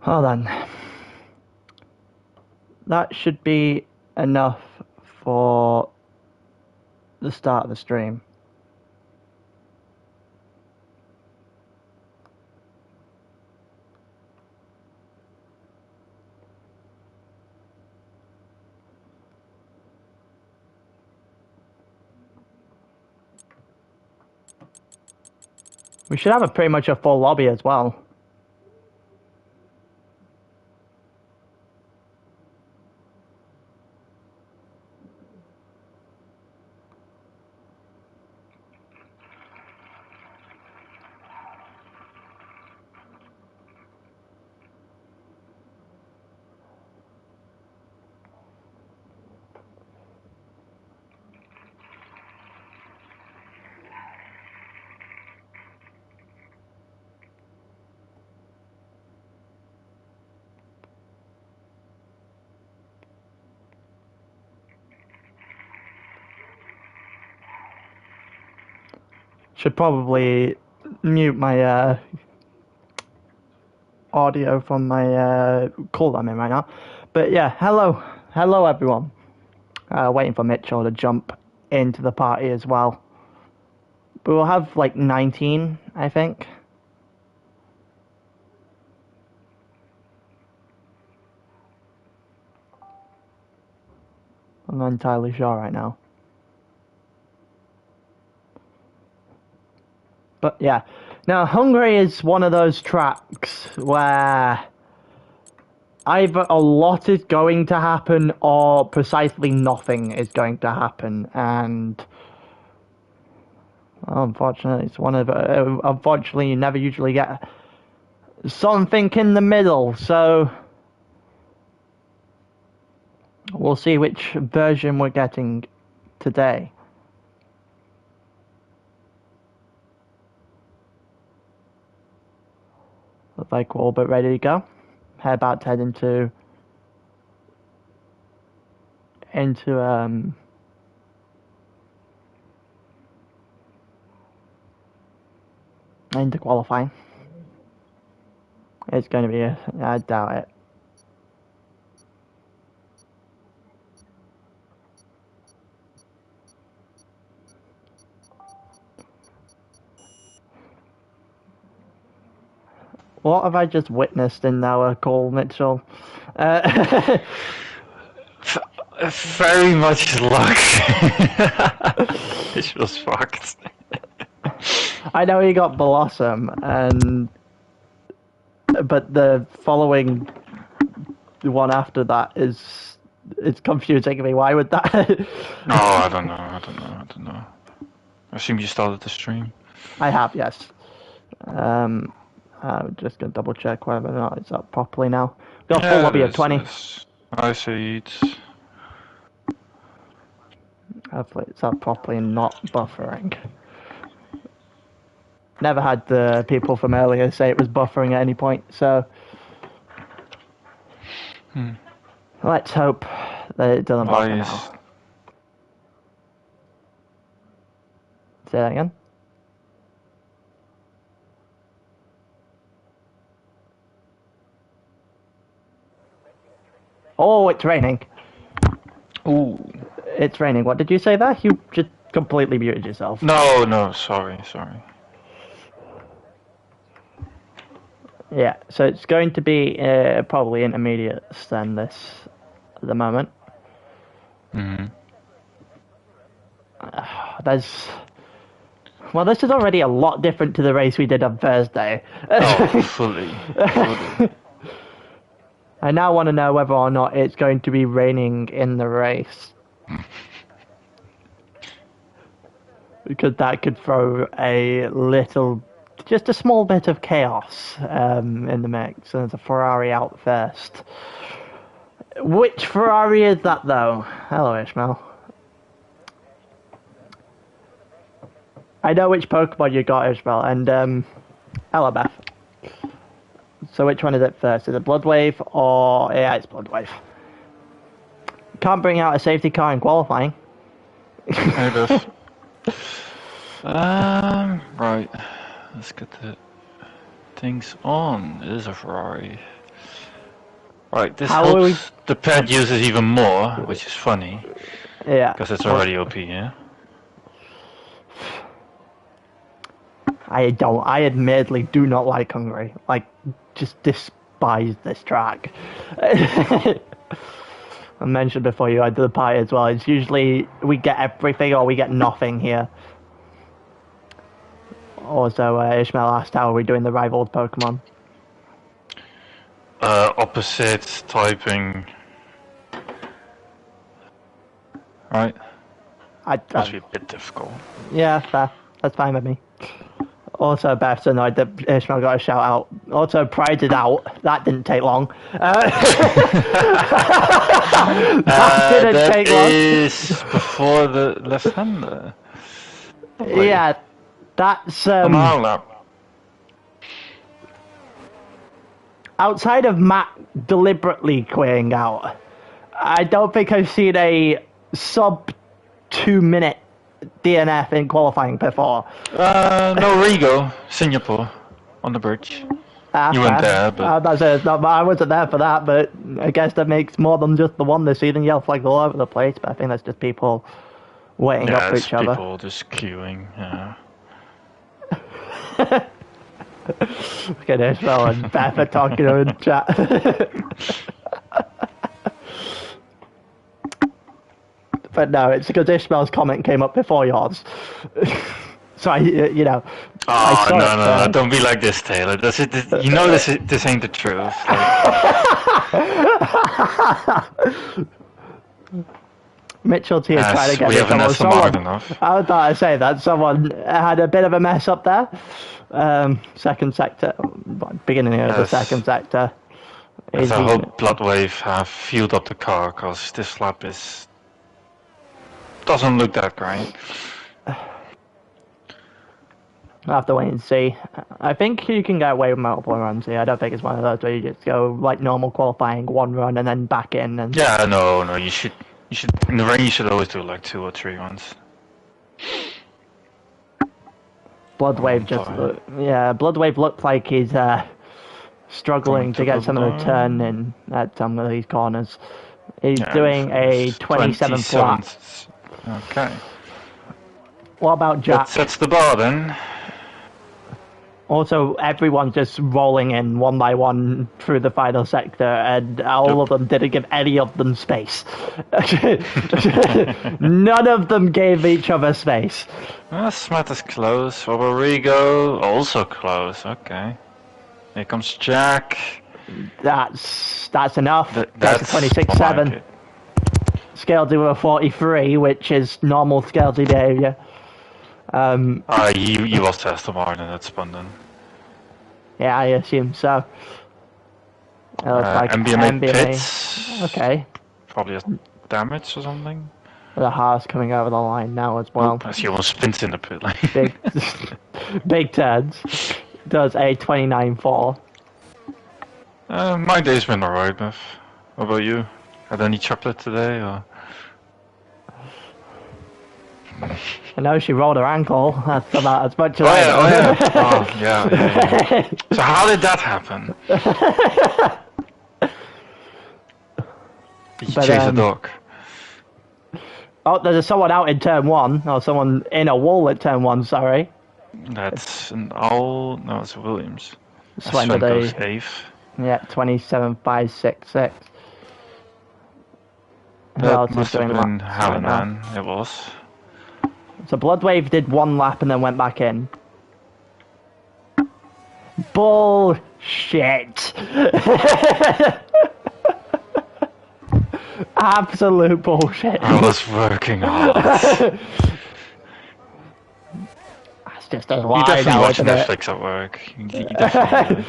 Hold on. That should be enough for the start of the stream. We should have pretty much a full lobby as well. Should probably mute my audio from my call I'm in right now. But yeah, hello everyone. Waiting for Mitchell to jump into the party as well. But we'll have like 19, I think. I'm not entirely sure right now. But yeah. Now, Hungary is one of those tracks where either a lot is going to happen or precisely nothing is going to happen. And well, unfortunately, it's one of unfortunately you never usually get something in the middle. So we'll see which version we're getting today. Looks like we're all but ready to go. About to head into qualifying. It's going to be I doubt it. What have I just witnessed in our call, Mitchell? Very much luck. This was fucked. I know he got Blossom, but the following one after that it's confusing me. Why would that? No, I don't know. I assume you started the stream. I have, yes. I'm just gonna double check whether or not it's up properly now. Got a full lobby of 20. I see it. Hopefully it's up properly and not buffering. Never had the people from earlier say it was buffering at any point, so let's hope that it doesn't buffer now. Say that again. Oh, it's raining. Ooh. It's raining. What did you say there? You just completely muted yourself. No, sorry. Yeah, so it's going to be probably intermediate than this at the moment. This is already a lot different to the race we did on Thursday. Oh, fully. I now want to know whether or not it's going to be raining in the race. Because that could throw just a small bit of chaos in the mix. And there's a Ferrari out first. Which Ferrari is that, though? Hello, Ishmael. I know which Pokemon you got, Ishmael, and hello, Beth. So which one is it first? Is it Bloodwave or... Yeah, it's Bloodwave. Can't bring out a safety car in qualifying. Hey, Beth. Right. Let's get the things on. It is a Ferrari. Right, this How are we? helps the pet uses even more, which is funny, Yeah. because it's already OP, yeah? I admittedly do not like Hungary. Like, just despise this track. I mentioned before you had the pie as well. It's usually we get everything or we get nothing here. Also, Ishmael asked how are we doing the rivals Pokemon. Opposite typing. Right? Must be a bit difficult. Yeah, fair. That's fine with me. Also, Beth's annoyed that Ishmael got a shout out. Also, Pride it out. That didn't take long. That didn't take long. That is before the left-hander. Yeah, that's On ALR. outside of Matt deliberately quitting out. I don't think I've seen a sub 2-minute DNF in qualifying before. No, Rigo, Singapore, on the bridge. You weren't there, but I wasn't there for that, but I guess that makes more than just the one this season. Yellow flags all over the place, but I think that's just people waiting up for each other. People just queuing. Yeah. Look at Ishmael and Beth are talking in chat. But no, it's because Ishmael's comment came up before yours. So you know. Oh no! Don't be like this, Taylor. You know this ain't the truth. Mitchell's here trying to get we haven't SMR'd enough. I was about to say that someone had a bit of a mess up there. Second sector, beginning of the second sector. I hope Bloodwave have fueled up the car, because this lap doesn't look that great. I'll have to wait and see. I think you can get away with multiple runs here. I don't think it's one of those where you just go like normal qualifying, one run and then back in. And yeah, no, you should in the rain. You should always do like 2 or 3 runs. Bloodwave Bloodwave looked like he's struggling to get some of the turn in at some of these corners. He's doing a 27th lap. Okay. What about Jack? That sets the bar then. Also, everyone's just rolling in one by one through the final sector, and all of them didn't give any of them space. None of them gave each other space. Smat is close. Rigo also close. Okay. Here comes Jack. That's enough. That's a 26-7. Like Scale to a 43, which is normal scale to behavior. You lost Aston Martin, that's abundant. Yeah, I assume so. It looks like MBMA pits. Okay. Probably has damage or something. The Haas coming over the line now as well. I see almost spins in the pit lane. Big turns. Does a 29-4. My day's been alright, Beth. What about you? Had any chocolate today, or? I know she rolled her ankle. That's about as much as yeah. So how did that happen? Did you chase a dog? Oh, there's someone out in turn 1, or someone in a wall at turn 1, sorry. That's an owl. No, it's Williams. Sven goes 8th. Yeah, 27.566. That must have been Hallinan. It was. So Bloodwave did 1 lap and then went back in. Bullshit. Absolute bullshit. I was working hard. That's just a lie. You definitely now, watch isn't Netflix at work. You definitely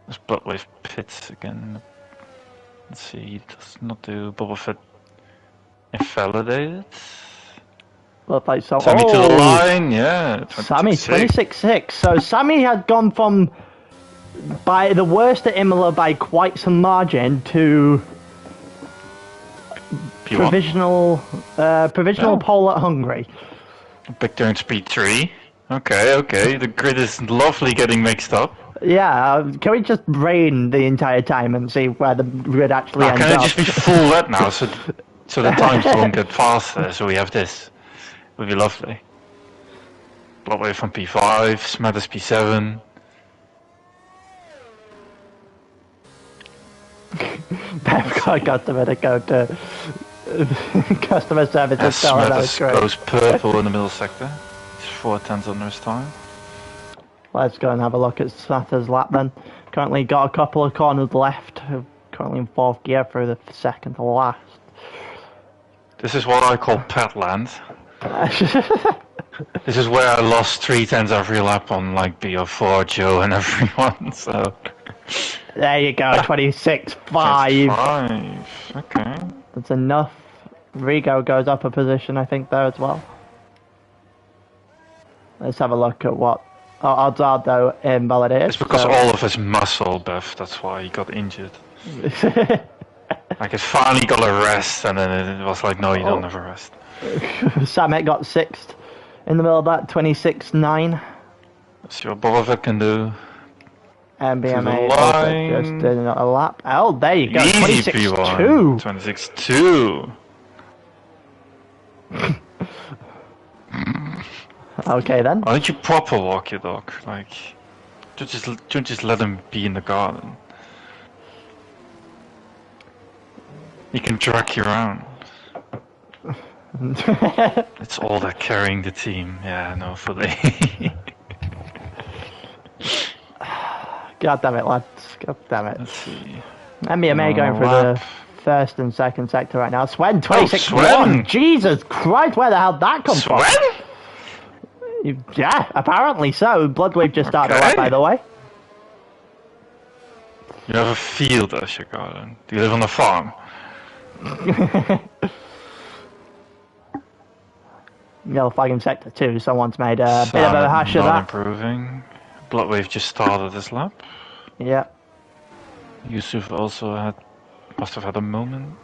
There's Bloodwave pits again. Let's see, he does not do Boba Fett invalidated. Look like so. Sammy to the line, yeah. Sammy 26-6. So Sammy had gone from by the worst at Imola by quite some margin to provisional pole at Hungary. Big turn speed 3. Okay, okay. The grid is lovely getting mixed up. Yeah, can we just rain the entire time and see where the grid actually Now, ends can it up? just be full red now, so the times don't get faster? So we have this. Would be lovely. Bloodwave from P5, Smatters P7. I've got a customer to go to customer service and As tell her that was Smatters great. goes purple in the middle sector. He's 4 tenths under his time. Let's go and have a look at Satter's lap then. Currently got a couple of corners left. Currently in fourth gear through the second to last. This is what I call pet land. This is where I lost 3 tenths every lap on like BO4, Joe, and everyone. So There you go, 26.5. 5. Okay. That's enough. Rigo goes up a position, I think, there as well. Let's have a look at what odds are, though, in Validated. It's because all of his muscle buff, that's why he got injured. Like, it finally got a rest, and then it was like, no, you don't have a rest. Samet got sixth in the middle of that, 26.9. Let's see what Bobovic can do. MBMA also just did a lap. Oh, there you go, Easy 26.2. 26.2. Okay, then. Why don't you proper walk your dog? Like, don't just let him be in the garden. You can drag you around. It's all that carrying the team. Yeah, no, fully. God damn it, lads. God damn it. Let's see. MBMA going through the first and second sector right now. Swen, 26.1. Swen! Jesus Christ, where the hell did that come from? Swen? Yeah, apparently so. Bloodwave just started a lap, by the way. You have a field as your garden. Do you live on a farm? Yellow flag in sector 2. Someone's made a bit of a hash of that. Improving. Bloodwave just started this lap. Yeah. Yusuf also must have had a moment.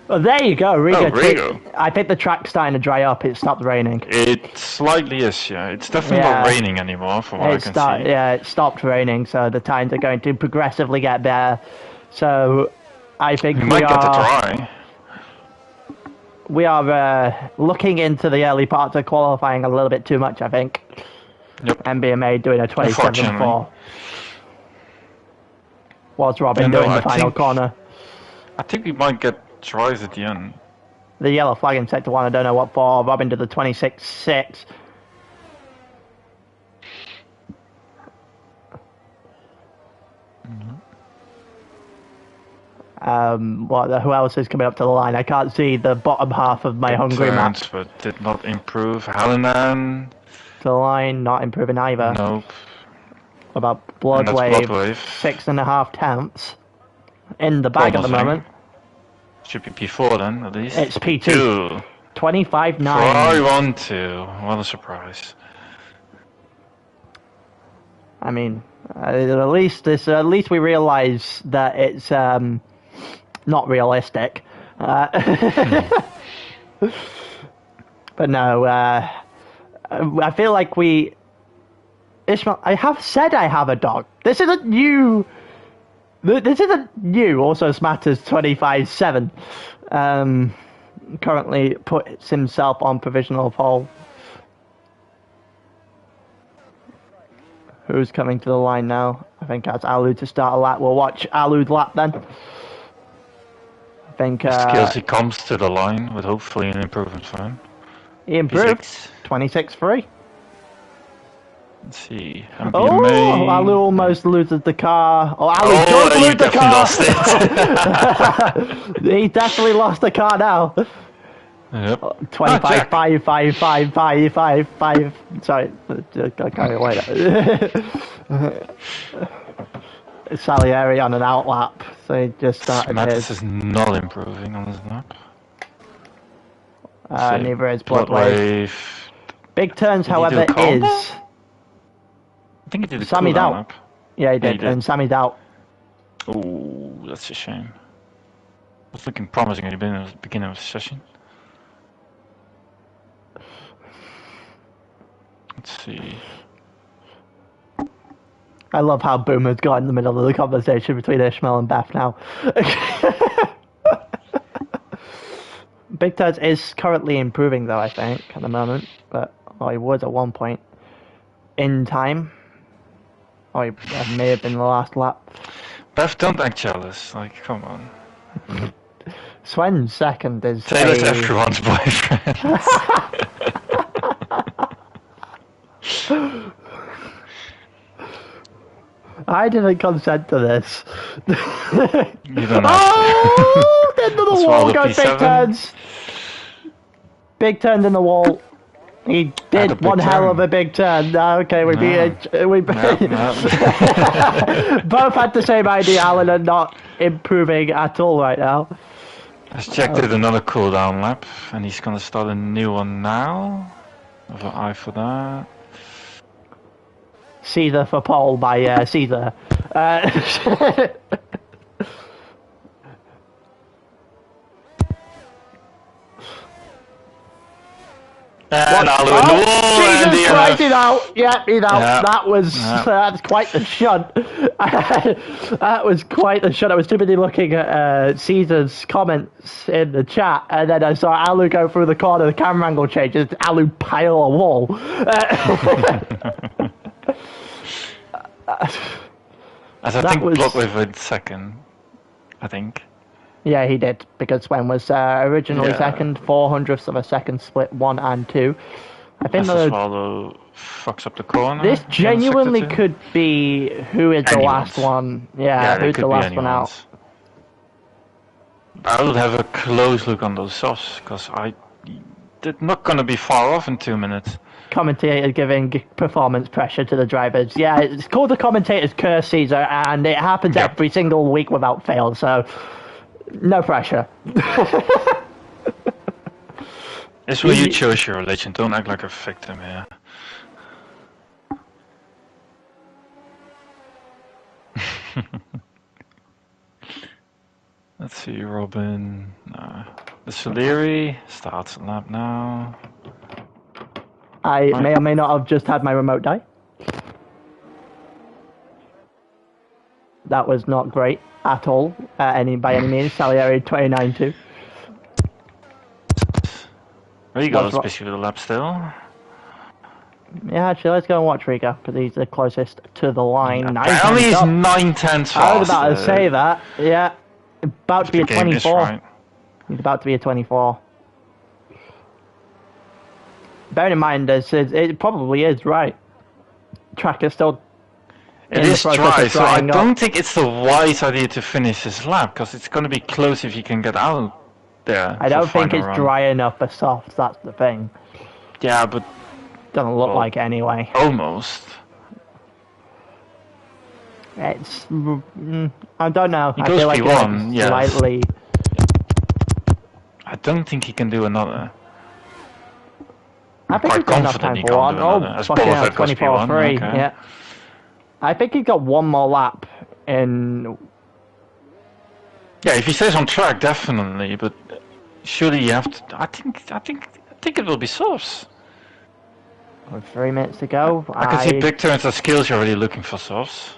Oh, there you go, Rigo. Rigo. I think the track's starting to dry up. It stopped raining. It slightly is, yeah. It's definitely not raining anymore, from what I can see. Yeah, it stopped raining, so the times are going to progressively get better. So, I think we might get to dry. We are looking into the early parts of qualifying a little bit too much, I think. Yep. MBMA doing a 27.4. What's Robin doing the final corner? I think we might get tries at the end. The yellow flag in sector 1, I don't know what for. Robin did the 26.6. Who else is coming up to the line? I can't see the bottom half of my Hungarian map. But did not improve. Halanan. To the line, not improving either. Nope. What about Bloodwave? 6.5 tenths in the bag at the moment. Should be P4 then, at least. It's P2. 25.9. Ferrari 1-2. What a surprise. I mean, at least we realise that it's not realistic. But no, I feel like Ishmael, I have said I have a dog. This isn't you. This isn't you. Also, Smatters 25.7. Currently puts himself on provisional pole. Who's coming to the line now? I think that's Alu to start a lap. We'll watch Alu's lap then. I think. Skills he comes to the line with hopefully an improvement for him. He improved. 26.3. Let's see. Oh, Alu almost loses the car. Oh, Alu does lose the car. Lost it. He definitely lost the car now. Yep. 25, 5. Sorry, I can't wait. Salieri on an outlap, so he just started Mattis is not improving on his lap. Neither is Bloodwave. Big turns, however, is. I think he did a Sammy's out. Lap. Yeah, he did, and Sammy's out. Oh, that's a shame. It was looking promising at the beginning of the session. Let's see. I love how Boomer's got in the middle of the conversation between Ishmael and Beth now. Big Turds is currently improving though, I think, at the moment. But he was at one point in time. Or it may have been the last lap. Beth, don't act jealous. Like, come on. Sven's second is Say that everyone's boyfriend. I didn't consent to this. You don't have oh, into the That's wall why goes the Big P7. Turns. Big turns in the wall. He Had a did big one hell turn. of a big turn. Okay, we both had the same idea. Alan are not improving at all right now. Let's check did another cooldown lap, and he's gonna start a new one now. Have an eye for that. Caesar for pole by Caesar. And Alu in the wall, and Jesus the Christ, he's out. Yeah, he's out. Yeah. That was Yeah. that's quite the shunt. That was quite the shunt. I was too busy looking at Caesar's comments in the chat, and then I saw Alu go through the corner. The camera angle changes. Alu pile a wall. As I That think was- Bloodwave went second. I think. Yeah, he did, because Sven was originally Yeah. second, 400ths of a second split 1 and 2. I think As the, Swallow fucks up the corner. this in genuinely sector two. could be who is the Anyone's. last one. Yeah, they who's could the be last one out. anyone's. I would have a close look on those softs, because they're not going to be far off in 2 minutes. Commentator giving performance pressure to the drivers. Yeah, it's called the commentator's curse, Caesar, and it happens Yep. every single week without fail, so no pressure. It's where you chose your religion, don't act like a victim here. Let's see, Robin. No. The Soleri starts a lap now. I may or may not have just had my remote die. That was not great at all, by any means. Salieri 29-2. There you go, What's wrong? especially with the lap still. Yeah, actually, let's go and watch Riga, because he's the closest to the line. Apparently he's 9 tenths faster. I was about to say that, yeah. About to be a The game is 24. right. He's about to be a 24. Bearing in mind, it probably is right. Track is still It in the is process dry, of so I drying up. don't think it's the wise idea to finish this lap, because it's going to be close if you can get out there. I don't for think final it's run. dry enough for softs, that's the thing. Yeah, but Doesn't look Well, like it anyway. almost. It's... I don't know. He I goes feel like P1, it's yes. slightly... I don't think he can do another. I think quite he's got enough confident time he for can't one. do Oh, another. As fucking hell, Boba Fett goes 24-3, P1, okay. yeah. I think he's got one more lap in... Yeah, if he stays on track, definitely. But surely you have to. I think it will be softs. With 3 minutes to go. I can see big turns and skills. You're already looking for softs.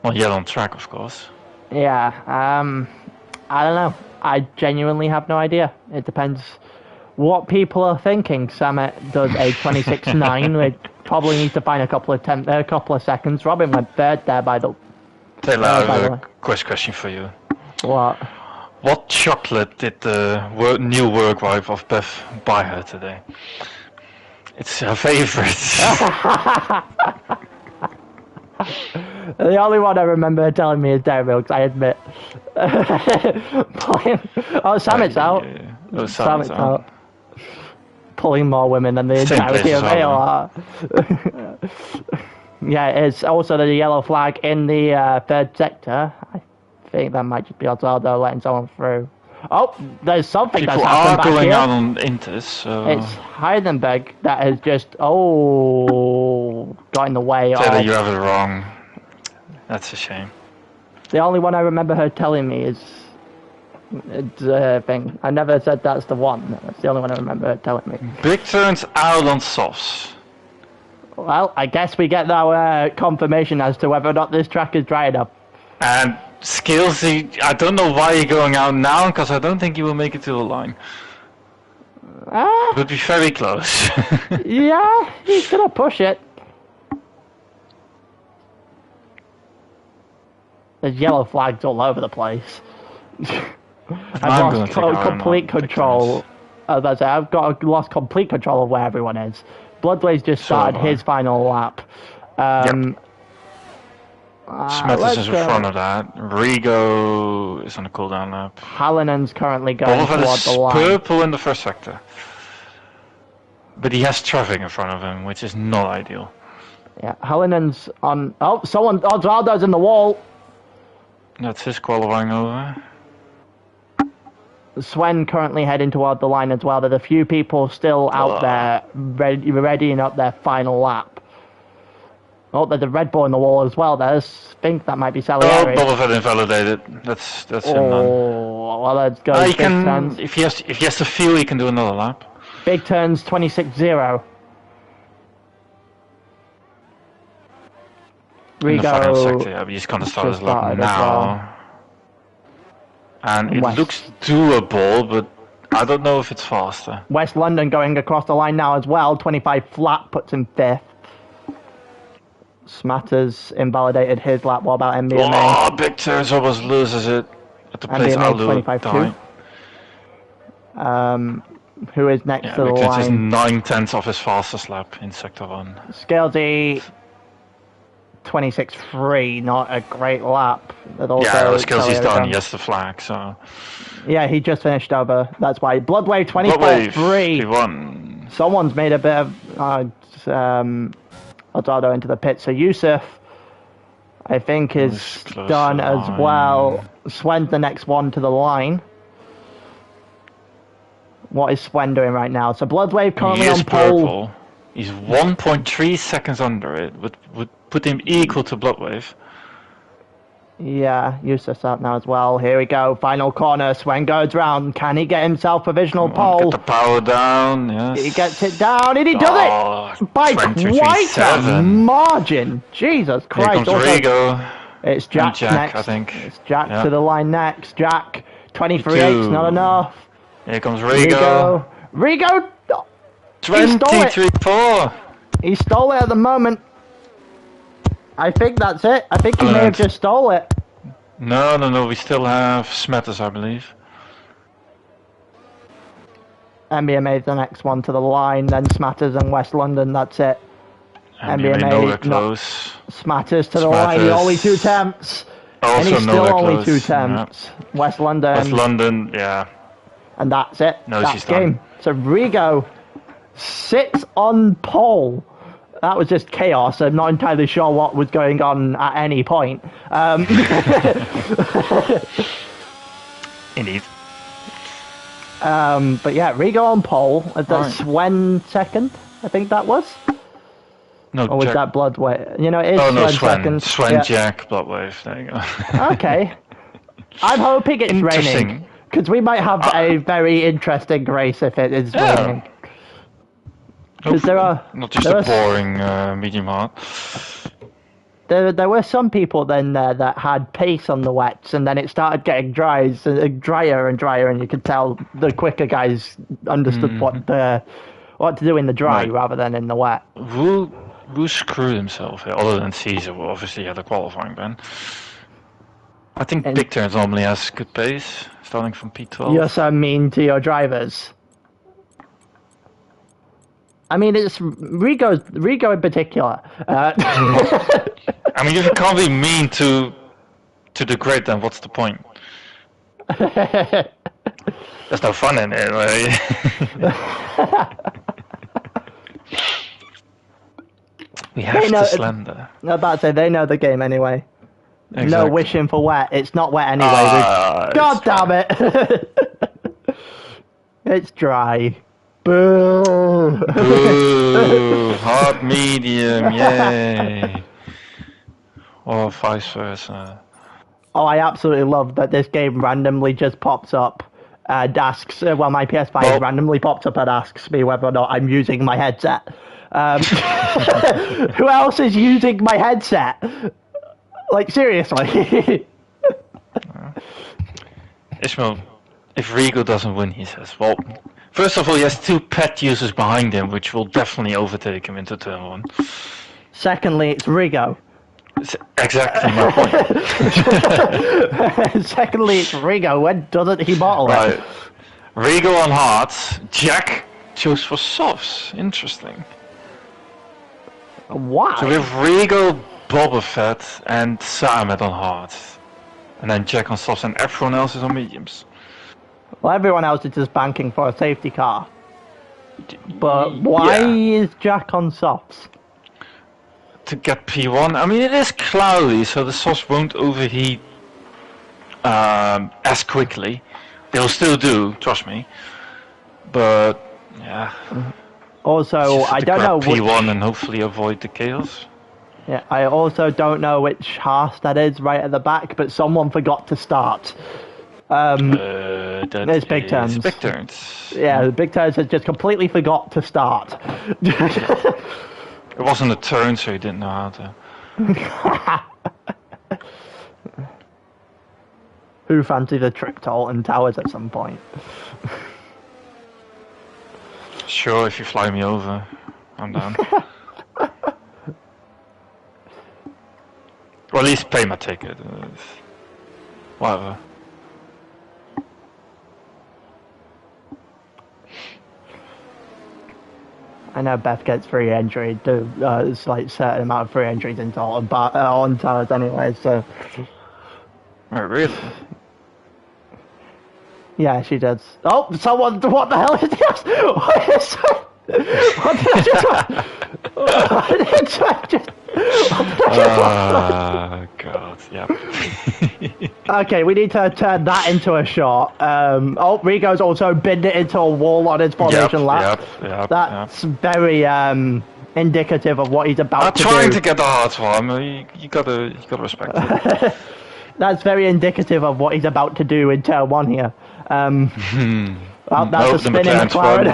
Well, yeah, on track, of course. Yeah, I don't know. I genuinely have no idea. It depends what people are thinking. Samet does a 26.9. We probably need to find a couple of seconds. Robin went third there by the... Taylor, by I the have way. a question for you. What? What chocolate did the new work wife of Beth buy her today? It's her favorite. The only one I remember her telling me is Dairy Milk, I admit. Samet's out. Oh, Samet's out. Pulling more women than the Same entirety place of as ALR. Yeah, it's also the yellow flag in the third sector. I think that might just be Osvaldo letting someone through. Oh, there's something People that's are happened back going here. out on Intes, so... It's Heidenberg that has just, got in the way Taylor, of... you have it wrong. That's a shame. The only one I remember her telling me is It's a thing. I never said that's the one. That's the only one I remember it telling me. Big turns out on softs. Well, I guess we get our confirmation as to whether or not this track is dry enough. And Skillsy, I don't know why you're going out now, because I don't think you will make it to the line. It would be very close. Yeah, he's gonna push it. There's yellow flags all over the place. I've lost complete control. As I say, I've lost complete control of where everyone is. Bloodwave's just started his final lap. Yep. Smith is in front of that. Rigo is on a cooldown lap. Hallinen's currently going toward the line. Purple in the first sector. But he has traffic in front of him, which is not ideal. Yeah, Hallinen's on... Oh, Osvaldo's in the wall. That's his qualifying over. Sven currently heading toward the line as well. There's a few people still out there readying up their final lap. Oh, there's a Red Bull in the wall as well. I think that might be Salieri. Oh, Boba Fett invalidated. That's him done. Well, let's go. He can, if he has to feel, he can do another lap. Big turns 26-0. In the final sector, yeah, but he's going to start his lap now. And it looks doable, but I don't know if it's faster. West London going across the line now as well. 25 flat puts him 5th. Smatters invalidated his lap. What about MBMA? Oh, Big Turns almost loses it at the place MBMA 25-2. Who is next to the line? Just 9/10 off his fastest lap in Sector 1. Scalesy 26-3, not a great lap. Scalesy's done. He has the flag, so... Yeah, he just finished over. That's why. Bloodwave 24-3. He won. Someone's made a bit of... Odardo into the pit. So Yusuf, I think, is done as well. Swen's the next one to the line. What is Swen doing right now? So Bloodwave currently on pole. Purple. He's 1.3 seconds under it. Would put him equal to Bloodwave. Yeah, Yusuf's out now as well. Here we go. Final corner. Swen goes round. Can he get himself provisional pole? Get the power down. Yes. He gets it down, and he does it by quite a margin. Jesus Christ! Here comes Rigo. It's Jack next. I think. It's Jack to the line next. Jack 23-8's not enough. Here comes Rigo. Rigo. 23-4. He stole it at the moment. I think that's it. I think he may have just stole it. No. We still have Smetters, I believe. MBMA is the next one to the line. Then Smatters and West London. That's it. MBMA nowhere close. Smatters to the line. Only 2 temps. Also and he's still only close. 2 temps. Yep. West London. Yeah. And that's it. No, that's game. So Rigo sits on pole. That was just chaos. I'm not entirely sure what was going on at any point. Indeed. But yeah, Rigo on pole. That's Swen second, I think that was. No, or was that Bloodwave? You know, it is Swen second. Swen, Jack, Bloodwave. There you go. Okay. I'm hoping it's raining. Because we might have a very interesting race if it is raining. Because there are not just a boring medium hard. There were some people then there that had pace on the wets, and then it started getting drier and drier, and you could tell the quicker guys understood what to do in the dry rather than in the wet. Who screwed himself here, other than Caesar, who obviously had a qualifying ban? I think Big Turns normally has good pace, starting from P12. You're so mean to your drivers. I mean, it's Rigo in particular. I mean, if you can't be mean to the grid, then what's the point? There's no fun in it, right? We have to slender. I'm about to say, they know the game anyway. Exactly. No wishing for wet. It's not wet anyway. God damn it! It's dry. Boo! Boo! Hard medium, yay! Or vice versa. Oh, I absolutely love that this game randomly just pops up and asks, well, my PS5 randomly pops up and asks me whether or not I'm using my headset. Who else is using my headset? Like, seriously. Ishmael, if Rigo doesn't win, he says, well, first of all, he has 2 pet users behind him, which will definitely overtake him into turn 1. Secondly, it's Rigo. It's exactly my point. Secondly, it's Rigo. When doesn't he bottle it? Rigo on hearts. Jack chose for softs. Interesting. Why? So we have Rigo, Boba Fett, and Samet on hearts. And then Jack on softs, and everyone else is on mediums. Well, everyone else is just banking for a safety car. But why is Jack on softs? To get P1. I mean, it is cloudy, so the softs won't overheat as quickly. They'll still do, trust me. But yeah. Also, I don't know P1 and hopefully avoid the chaos. Yeah, I also don't know which Haas that is right at the back, but someone forgot to start. It's Big Turns. Big Turns. Yeah, the Big Turns has just completely forgot to start. It wasn't a turn, so he didn't know how to. Who fancied a trip to Alton Towers at some point? Sure, if you fly me over, I'm down. Or at least pay my ticket. Whatever. I know Beth gets free entry. It's like a certain amount of free entries into Alton Towers anyway, so... Oh, really? Yeah, she does. Oh, someone! What the hell is this? What is that? What did I just? God, yeah. Okay, we need to turn that into a shot. Rigo's also binned it into a wall on his formation lap. That's very indicative of what he's about to do. I'm trying to get the hearts for him. You gotta respect it. That's very indicative of what he's about to do in turn 1 here. Well, that's a spinning McLaren.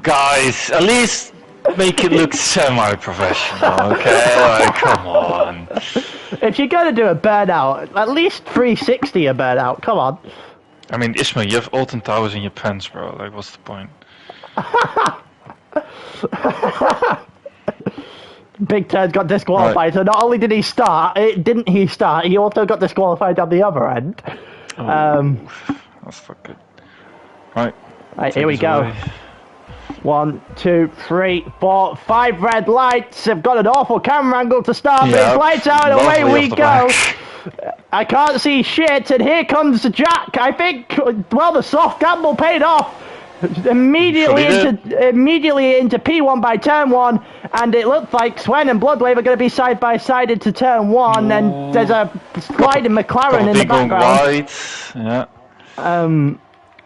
Guys, at least make it look semi-professional, okay? Like, come on. If you're gonna do a burnout, at least 360 a burnout. Come on. I mean, Ismail, you have Alton Towers in your pants, bro. Like, what's the point? Big Turn's got disqualified, so not only did he start, he also got disqualified on the other end. That's not good. Right, here we go. Away. 1, 2, 3, 4, 5 red lights. I've got an awful camera angle to start with. Lights out and away we go. I can't see shit, and here comes Jack. I think, well, the soft gamble paid off. Immediately into P1 by turn 1, and it looks like Swen and Bloodwave are going to be side by side into turn 1. And there's a sliding McLaren in the background. Yeah.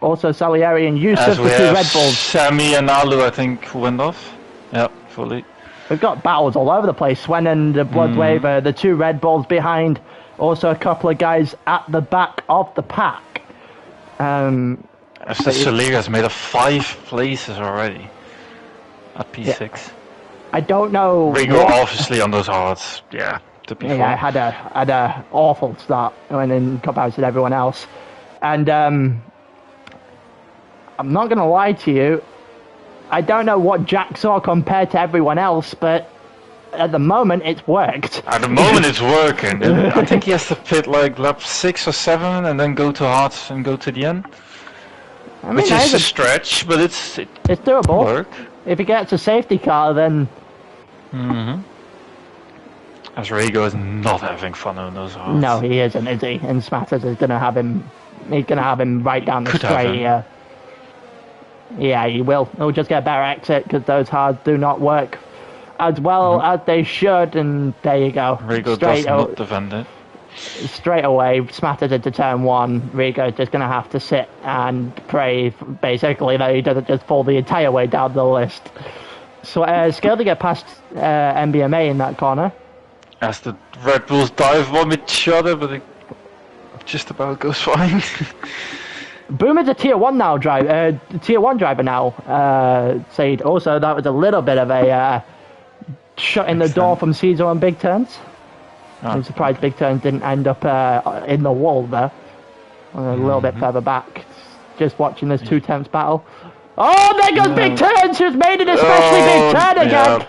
Also Salieri and Yusuf with 2 Red Bulls. Sammy and Alu, I think, who went off. Yep, fully. We've got battles all over the place. Swen and Bloodwave, the 2 Red Bulls behind. Also a couple of guys at the back of the pack. Salieri has made 5 places already at P6. Yeah. I don't know. Rigo obviously on those hards. Yeah, to be fair. I had a awful start when in comparison to everyone else, and I'm not going to lie to you. I don't know what Jack saw compared to everyone else, but at the moment it's worked. At the moment it's working. I think he has to pit like lap 6 or 7 and then go to hards and go to the end. I mean, which is a stretch, but it's doable. Work. If he gets a safety car, then. As Rigo is not having fun on those hards. No, he isn't, is he? And Smatters is gonna have him. He's gonna have him right down the straight. Yeah, he will. He'll just get a better exit because those hards do not work as well as they should. And there you go. Rigo does not defend it. Straight away, Smatters into turn 1. Rigo's just going to have to sit and pray, basically, that he doesn't just fall the entire way down the list. So, scared to get past MBMA in that corner. as the Red Bulls dive bomb each other, but it just about goes fine. Boomer's a tier 1 now tier 1 driver now, Said. Also, that was a little bit of a shutting the door from Caesar on big turns. I'm surprised big turns didn't end up in the wall there. A little bit further back. Just watching this 2/10 battle. Oh, there goes big turns, who's made an especially big turn again!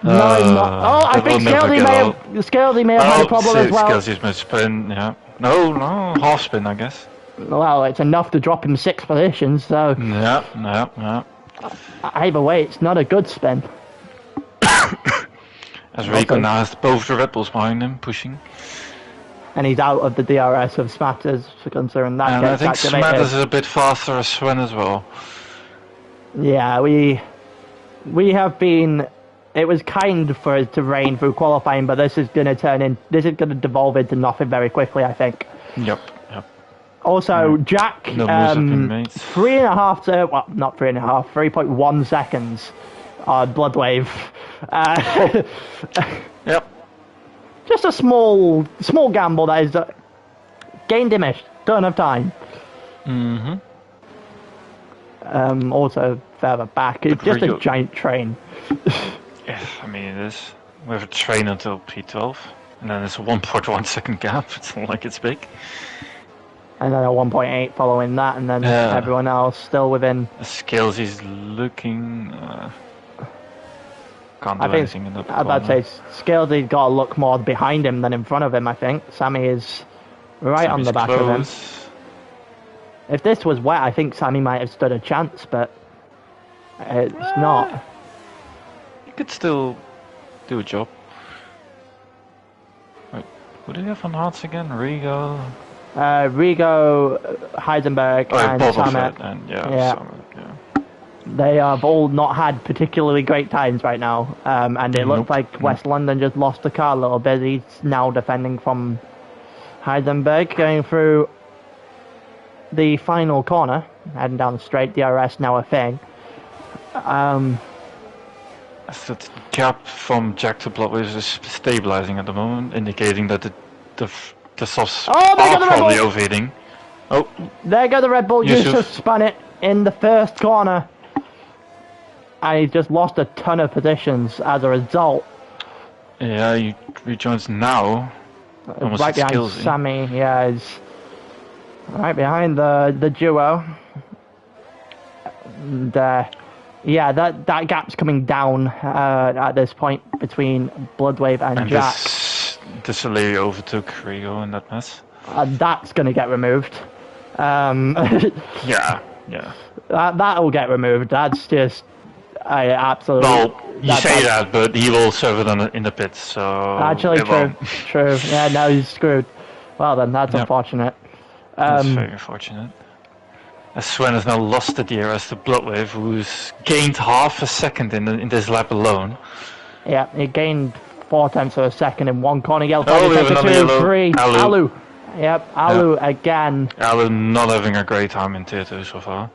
I think Scalesy may have had a problem as well. Scalesy's made spin, yeah. No, half spin, I guess. Well, it's enough to drop him 6 positions, so... Yeah. Either way, it's not a good spin. As Rico now has both the Red Bulls behind him, pushing. And he's out of the DRS of Smatters, considering that gets activated. I think Smatters is a bit faster as Sven as well. Yeah, we have been... It was kind for us to rain through qualifying, but this is going to devolve into nothing very quickly, I think. Yep. Also, Jack, 3.1 seconds on Bloodwave. Yep. Just a small gamble that is gained him a ton of time. Also, further back, it's just a giant train. Yeah, I mean it is. We have a train until P12, and then there's a 1.1 second gap. It's not like it's big. And then a 1.8 following that, and then everyone else still within. Skills he's looking. Can't do anything in the corner. I'd about to say Skillsy's got to look more behind him than in front of him, I think. Sammy is right on the back of him. If this was wet, I think Sammy might have stood a chance, but it's not. He could still do a job. Wait, who do we have on hearts again? Rigo, Heisenberg, and Samet. They have all not had particularly great times right now, and it looks like West London just lost the car a little bit. He's now defending from Heisenberg, going through the final corner, heading down the straight. DRS now a thing. So the gap from Jack to Bloodwave is stabilizing at the moment, indicating that the softs are probably overheating. Oh, there go the Red Bull. Yusuf spun it in the first corner, and he's just lost a ton of positions as a result. Yeah, he rejoins now. Right behind Sammy. Yeah, he's right behind the duo. And yeah, that gap's coming down at this point between Bloodwave and Jack. This Aleri overtook Rigo in that mess. That's going to get removed. Yeah. That'll get removed. That's just absolutely. Well, you say that, but he will serve it in the pits. So actually, true. Yeah, now he's screwed. Well then, that's unfortunate. That's very unfortunate. As Sven has now lost the DRS to Bloodwave, who's gained half a second in this lap alone. Yeah, he gained 4 tenths of a second in one corner. Yellow we have another yellow. 3. Alu. Yep, Alu again. Alu not having a great time in Tier 2 so far.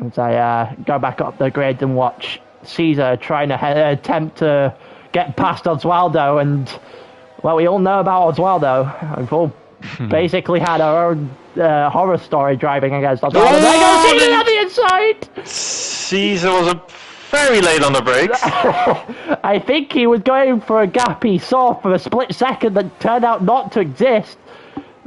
As I go back up the grid and watch Caesar trying to attempt to get past Oswaldo, and well, we all know about Oswaldo. We've all basically had our own horror story driving against Oswaldo. There goes Caesar on the inside! Caesar was very late on the brakes. I think he was going for a gap he saw for a split second that turned out not to exist.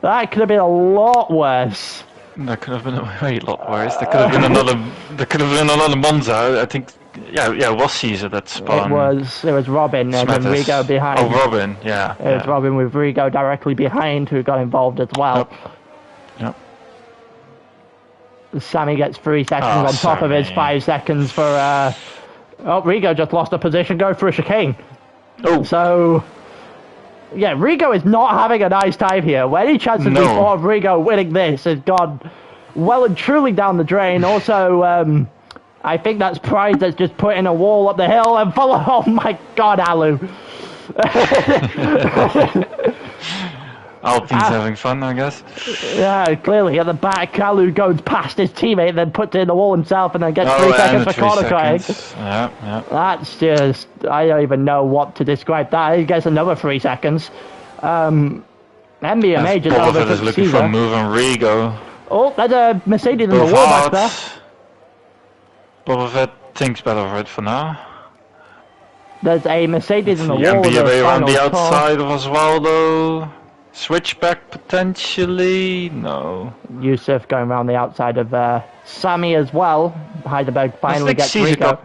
That could have been a lot worse. That could have been a lot worse. There could have been another. There could have been another Monza. I think. Yeah. It was Caesar that spun. It was Robin and Rigo behind. Oh, Robin. Yeah. It was Robin with Rigo directly behind who got involved as well. Yep. Sammy gets 3 seconds on top of his 5 seconds for. Rigo just lost a position going through a chicane. Oh. So. Yeah, Rigo is not having a nice time here. Any chances we thought of Rigo winning this has gone well and truly down the drain. Also, I think that's Pride that's just putting a wall up the hill and follow. Oh my God, Alu! Alpine's having fun, I guess. Yeah, clearly at the back, Alu goes past his teammate, then puts it in the wall himself, and then gets 3 seconds for corner trying. Yeah, yeah. That's just, I don't even know what to describe that. He gets another 3 seconds. MBMA just over is looking for a move on Rigo. Oh, there's a Mercedes in the wall back there. Boba thinks better of it for now. There's a Mercedes in the wall. MBMA around the outside of Osvaldo. Switchback potentially? No. Yusuf going around the outside of Sammy as well. Heidelberg finally gets Rigo.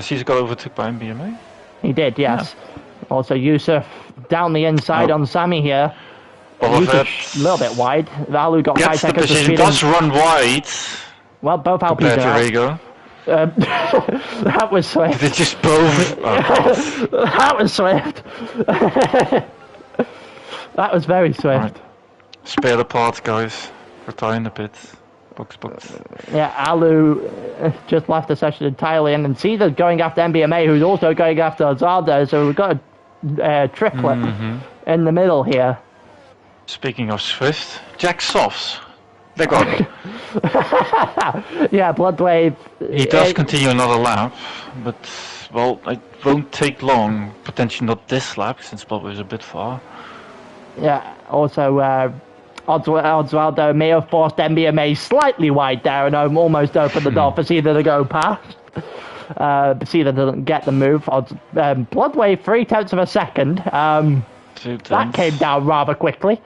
Caesar got overtook by MBMA. He did, yes. Yeah. Also Yusuf down the inside on Sammy here. Yusuf a little bit wide. Alu got 5 seconds to speed. Does run wide. Well, both Alpines are out. That was swift. They just both. That was swift. That was very swift. Right. Spare the parts, guys. Retire in the pits. Box. Yeah, Alu just left the session entirely, and then Caesar's going after MBMA, who's also going after Osvaldo, so we've got a triplet in the middle here. Speaking of swift, Jack Softs. They got it. Yeah, Bloodwave. He does continue another lap, but, well, it won't take long. Potentially not this lap, since Bloodwave is a bit far. Yeah, also, Osvaldo may have forced MBMA slightly wide there and almost opened the door for Cedar to go past. Cedar doesn't get the move. Bloodwave 0.3 of a second. That came down rather quickly.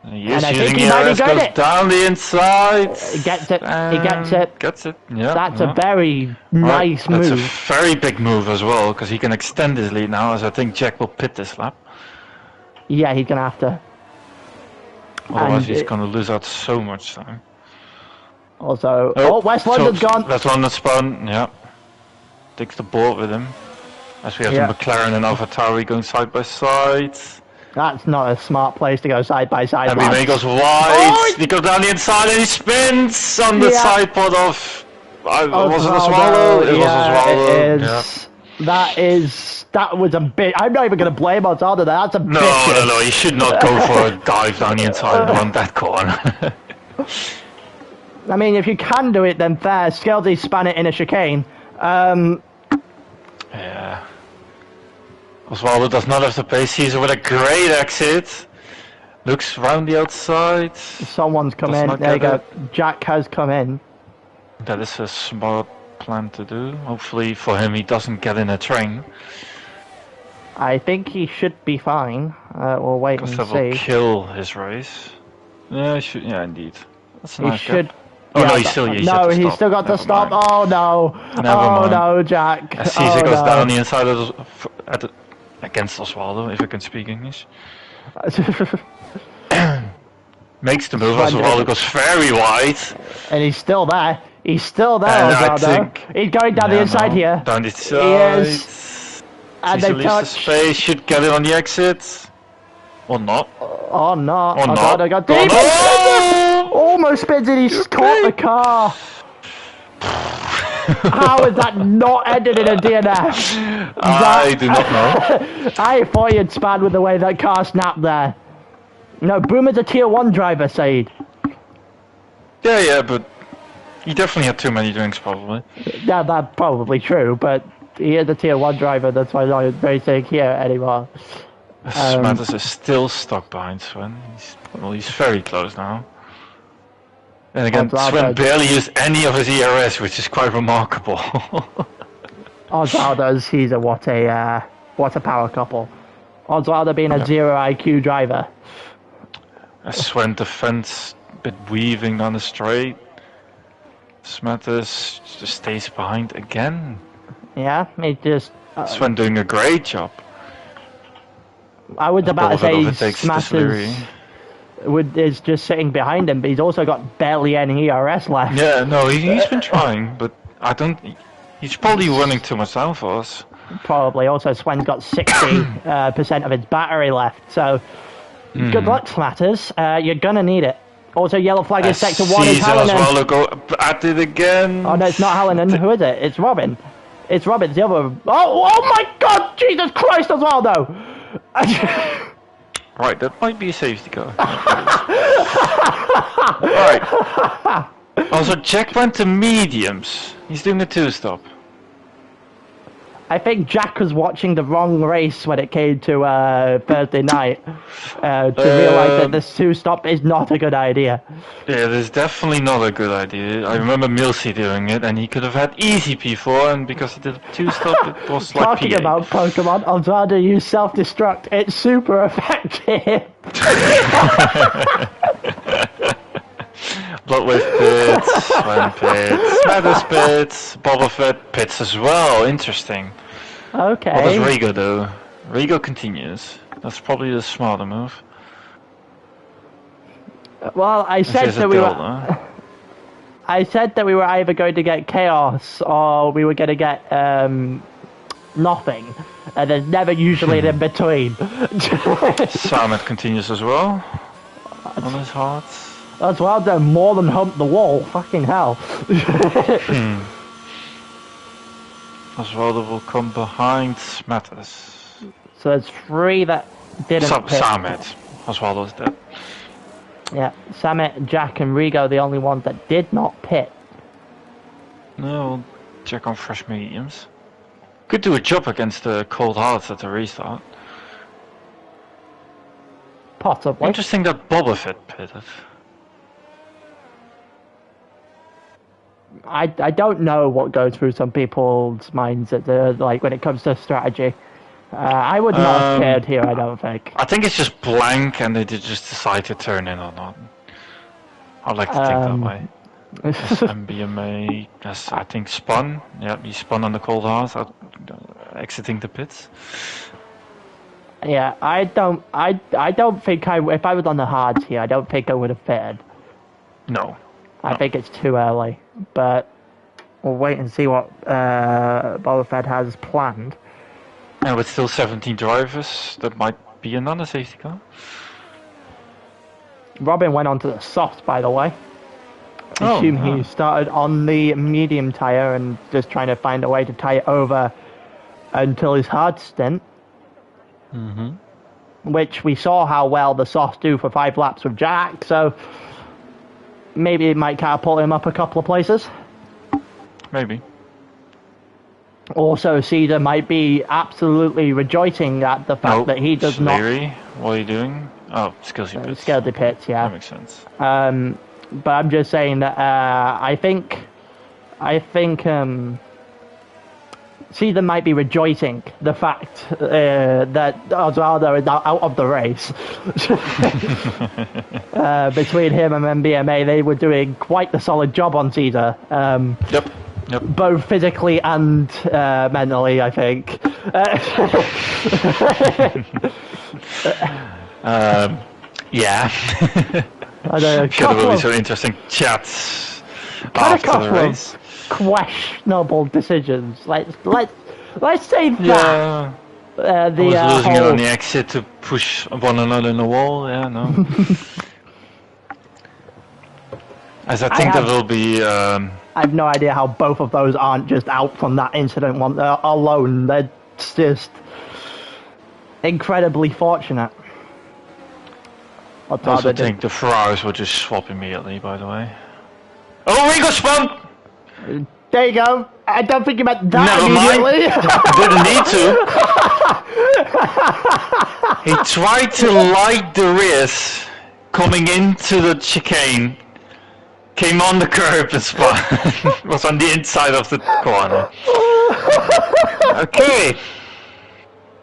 Yes, and I think he might have got it. Down the inside. He gets it. He gets it. Gets it. Yeah. That's a very nice move. That's a very big move as well, because he can extend his lead now, as I think Jack will pit this lap. Yeah, he's gonna have to. Otherwise, he's gonna lose out so much time. Also, West London's gone. West London spun. Yeah. Takes the board with him. As we have the McLaren and AlphaTauri going side by side. That's not a smart place to go side by side. And he goes wide. He goes down the inside and he spins on the side pod of. Was it Osvaldo? It was Osvaldo. That was a bit. I'm not even going to blame Osvaldo. That's a bit. No. He should not go for a dive down the inside and run that corner. I mean, if you can do it, then fair. Skelzy span it in a chicane. Yeah. Osvaldo does not have the pace. He's with a great exit. Looks round the outside. Someone's come in. There you go. Jack has come in. That is a smart plan to do. Hopefully for him he doesn't get in a train. I think he should be fine. We'll wait and see. That will kill his race. Yeah, indeed. That's nice. He should. Oh no, he's still got to stop. Oh no! No, Jack. Caesar goes down the inside of against Osvaldo, if I can speak English. Makes the move. Osvaldo goes very wide. And he's still there. He's still there, Osvaldo. He's going down the inside here. Down the side. He is. And they touch. The space, should get it on the exit. Or not. Or not. Osvaldo got deep. Almost spins it. He's caught the car. How is that not ended in a DNF? I do not know. I thought you'd span with the way that car snapped there. No, Boomer's a tier 1 driver, Said. Yeah, but he definitely had too many drinks, probably. Yeah, that's probably true, but he is a tier 1 driver, that's why I'm not racing here anymore. Smatters is still stuck behind Sven. He's very close now. And again, Sven barely used any of his ERS, which is quite remarkable. Osvaldo's, what a power couple. Osvaldo being a 0 IQ driver. Sven defends, a bit weaving on the straight. Smatters just stays behind again. Yeah, he just... Sven doing a great job. I was about to say Smatters is just sitting behind him, but he's also got barely any ERS left. Yeah, no, he's been trying, but he's probably running too much down for us. Probably. Also, Sven's got 60% of his battery left, so good luck, Smatters. You're gonna need it. Also, yellow flag is sector 1 is Hallinan. Well, go at it again. Oh no, it's not Hallinan. Who is it? It's Robin. It's Robin. It's the other. Oh my God! Jesus Christ, Osvaldo! Right, that might be a safety car. Right. Also, Jack went to mediums. He's doing a 2-stop. I think Jack was watching the wrong race when it came to Thursday night to realise that this 2-stop is not a good idea. Yeah, this is definitely not a good idea. I remember Milsey doing it, and he could have had easy P4, and because he did a 2-stop, it was like Talking P8. about Pokemon, I'd rather use self-destruct. It's super effective. Bloodwave pits, Sven pits, Matters pits, Boba Fett pits as well. Interesting. Okay. What does Rigo do? Rigo continues. That's probably the smarter move. Well, I said that we were. I said that we were either going to get chaos or we were going to get nothing, and there's never usually an in between. Samet continues as well on his hearts. That's well done, more than hump the wall. Fucking hell. Oswaldo will come behind Smatters. So there's 3 that didn't pit. Samet. Oswaldo's dead. Yeah, Samet, Jack and Rigo are the only ones that did not pit. No, we'll check on fresh mediums. Could do a job against the cold hearts at the restart. Possibly. Interesting that Boba Fett pitted. I don't know what goes through some people's minds at like when it comes to strategy. I would not have cared here, I don't think. I think it's just blank and they just decide to turn in or not. I'd like to think that way. MBMA has, I think, spun. Yeah, he spun on the cold heart, exiting the pits. Yeah, I don't think if I was on the hards here, I don't think I would have fared. No. I think it's too early, but we'll wait and see what Boba Fett has planned. And with still 17 drivers, that might be another safety car. Robin went onto the soft, by the way. I Oh, assume he started on the medium tyre and just trying to find a way to tie it over until his hard stint. Mm-hmm. Which we saw how well the softs do for 5 laps with Jack, so maybe it might catapult him up a couple of places. Maybe. Also, Cedar might be absolutely rejoicing at the fact that he does Larry, not. what are you doing? Oh, skillsy pits. Skillsy pits, yeah. That makes sense. But I'm just saying that I think Cedar might be rejoicing the fact that Osvaldo is now out of the race. Between him and MBMA, they were doing quite the solid job on Cedar. Yep. Both physically and mentally, I think. Yeah. Should have really some interesting chats after the race. Questionable decisions. Let's say that. Yeah. The I was losing it on the exit to push one another in the wall. Yeah, no. As I think there will be. I have no idea how both of those aren't just out from that incident alone. They're just incredibly fortunate. I also think the Ferraris will just swap immediately, by the way. Oh, Rigo spun! There you go. I don't think you meant that Never immediately. Didn't need to. He tried to light the rears coming into the chicane. Came on the curb and spun. Was on the inside of the corner. Okay.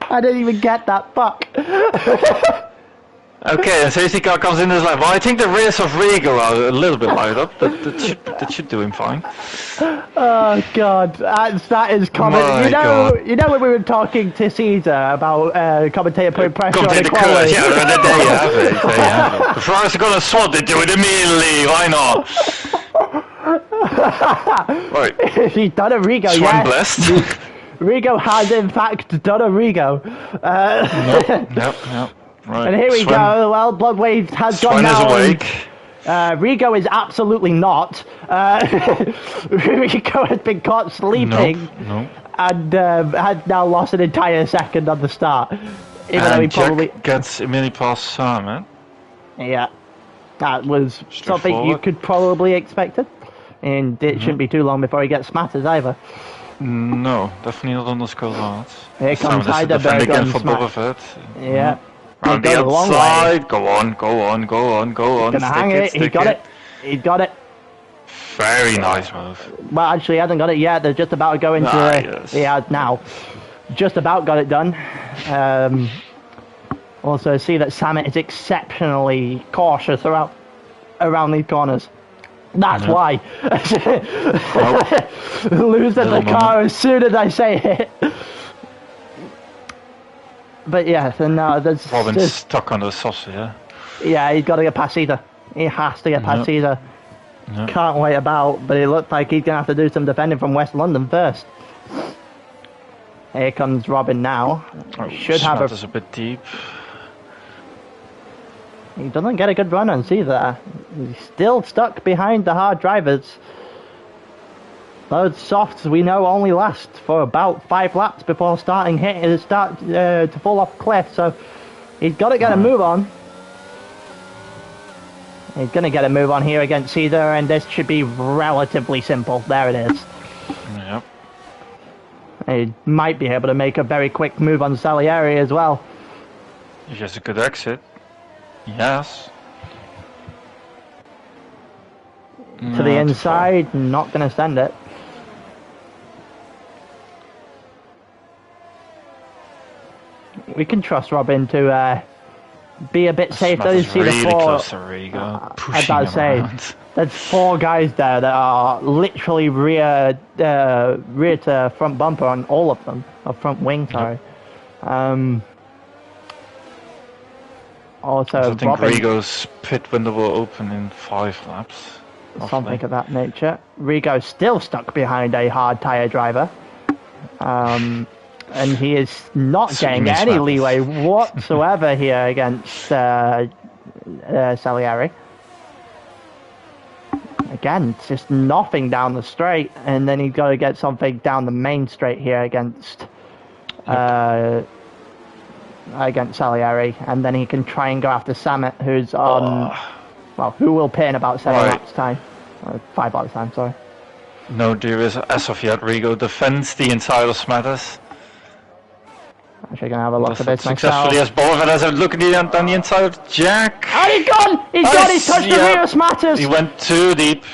I didn't even get that. Fuck. Okay, and safety car comes in as like, well, I think the rears of Rigo are a little bit light up. That should do him fine. Oh god, that is common. You know when we were talking to Caesar about commentator putting pressure on the quality. Yeah, there you have it. There you have it. The Ferraris are gonna swap. They do it immediately. Why not? Right. He's done a Rigo. Swan blessed. Rigo has in fact done a Rigo. Nope. Right. And here we go. Well, Bloodwave has gone down. Swan is awake. Rigo is absolutely not. Rigo has been caught sleeping. Nope. And has now lost an entire second on the start. Even though he And probably... Jack gets immediately past Simon. Yeah, that was something you Straightforward. could probably expected. And it shouldn't be too long before he gets smatters either. No, definitely not on the cold hard. Here comes Simon is to defend Heidelberg again on for smack. both of it. Yeah. Round He the goes a long way. outside. Go on, go on, go on, go on. Gonna hang it. He got it. He got it. Very nice move. Well, actually, he hasn't got it yet. They're just about to go into... Yes. He has now. Just about got it done. Also, see that Samet is exceptionally cautious around these corners. That's why. Losing the car as soon as I say it. But yeah, so now there's... Robin's stuck on the sauce here. Yeah, he's got to get past Caesar. He has to get past Caesar. Yep. Can't wait about, but it looks like he's going to have to do some defending from West London first. Here comes Robin now. Should have a bit deep. He doesn't get a good run on Caesar. He's still stuck behind the hard drivers. Those softs we know only last for about 5 laps before to fall off a cliff. So he's got to get a move on. He's going to get a move on here against Caesar, and this should be relatively simple. There it is. Yep. He might be able to make a very quick move on Salieri as well. He has a good exit. Yes. To the inside, not going to send it. We can trust Robin to be a bit safe. Those see really the 4. close to Rigo, pushing him around. There's 4 guys there that are literally rear to front bumper on all of them, or front wing, sorry. Also, I think Robin, Rigo's pit window will open in 5 laps. something of that nature. Rigo's still stuck behind a hard tyre driver. And he is not getting any leeway whatsoever here against Salieri. Again, just nothing down the straight, and then he's got to get something down the main straight here against Salieri, and then he can try and go after Samet, who's on, well, who will pit in about 7 laps time, or 5 laps time, sorry. No, there is as of yet. Rigo defends the inside of Smatters. Actually, gonna have a look at this myself. Successfully as Bolliver has a look at down the inside of Jack. And he's gone! He's touched the rear Smatters! He went too deep.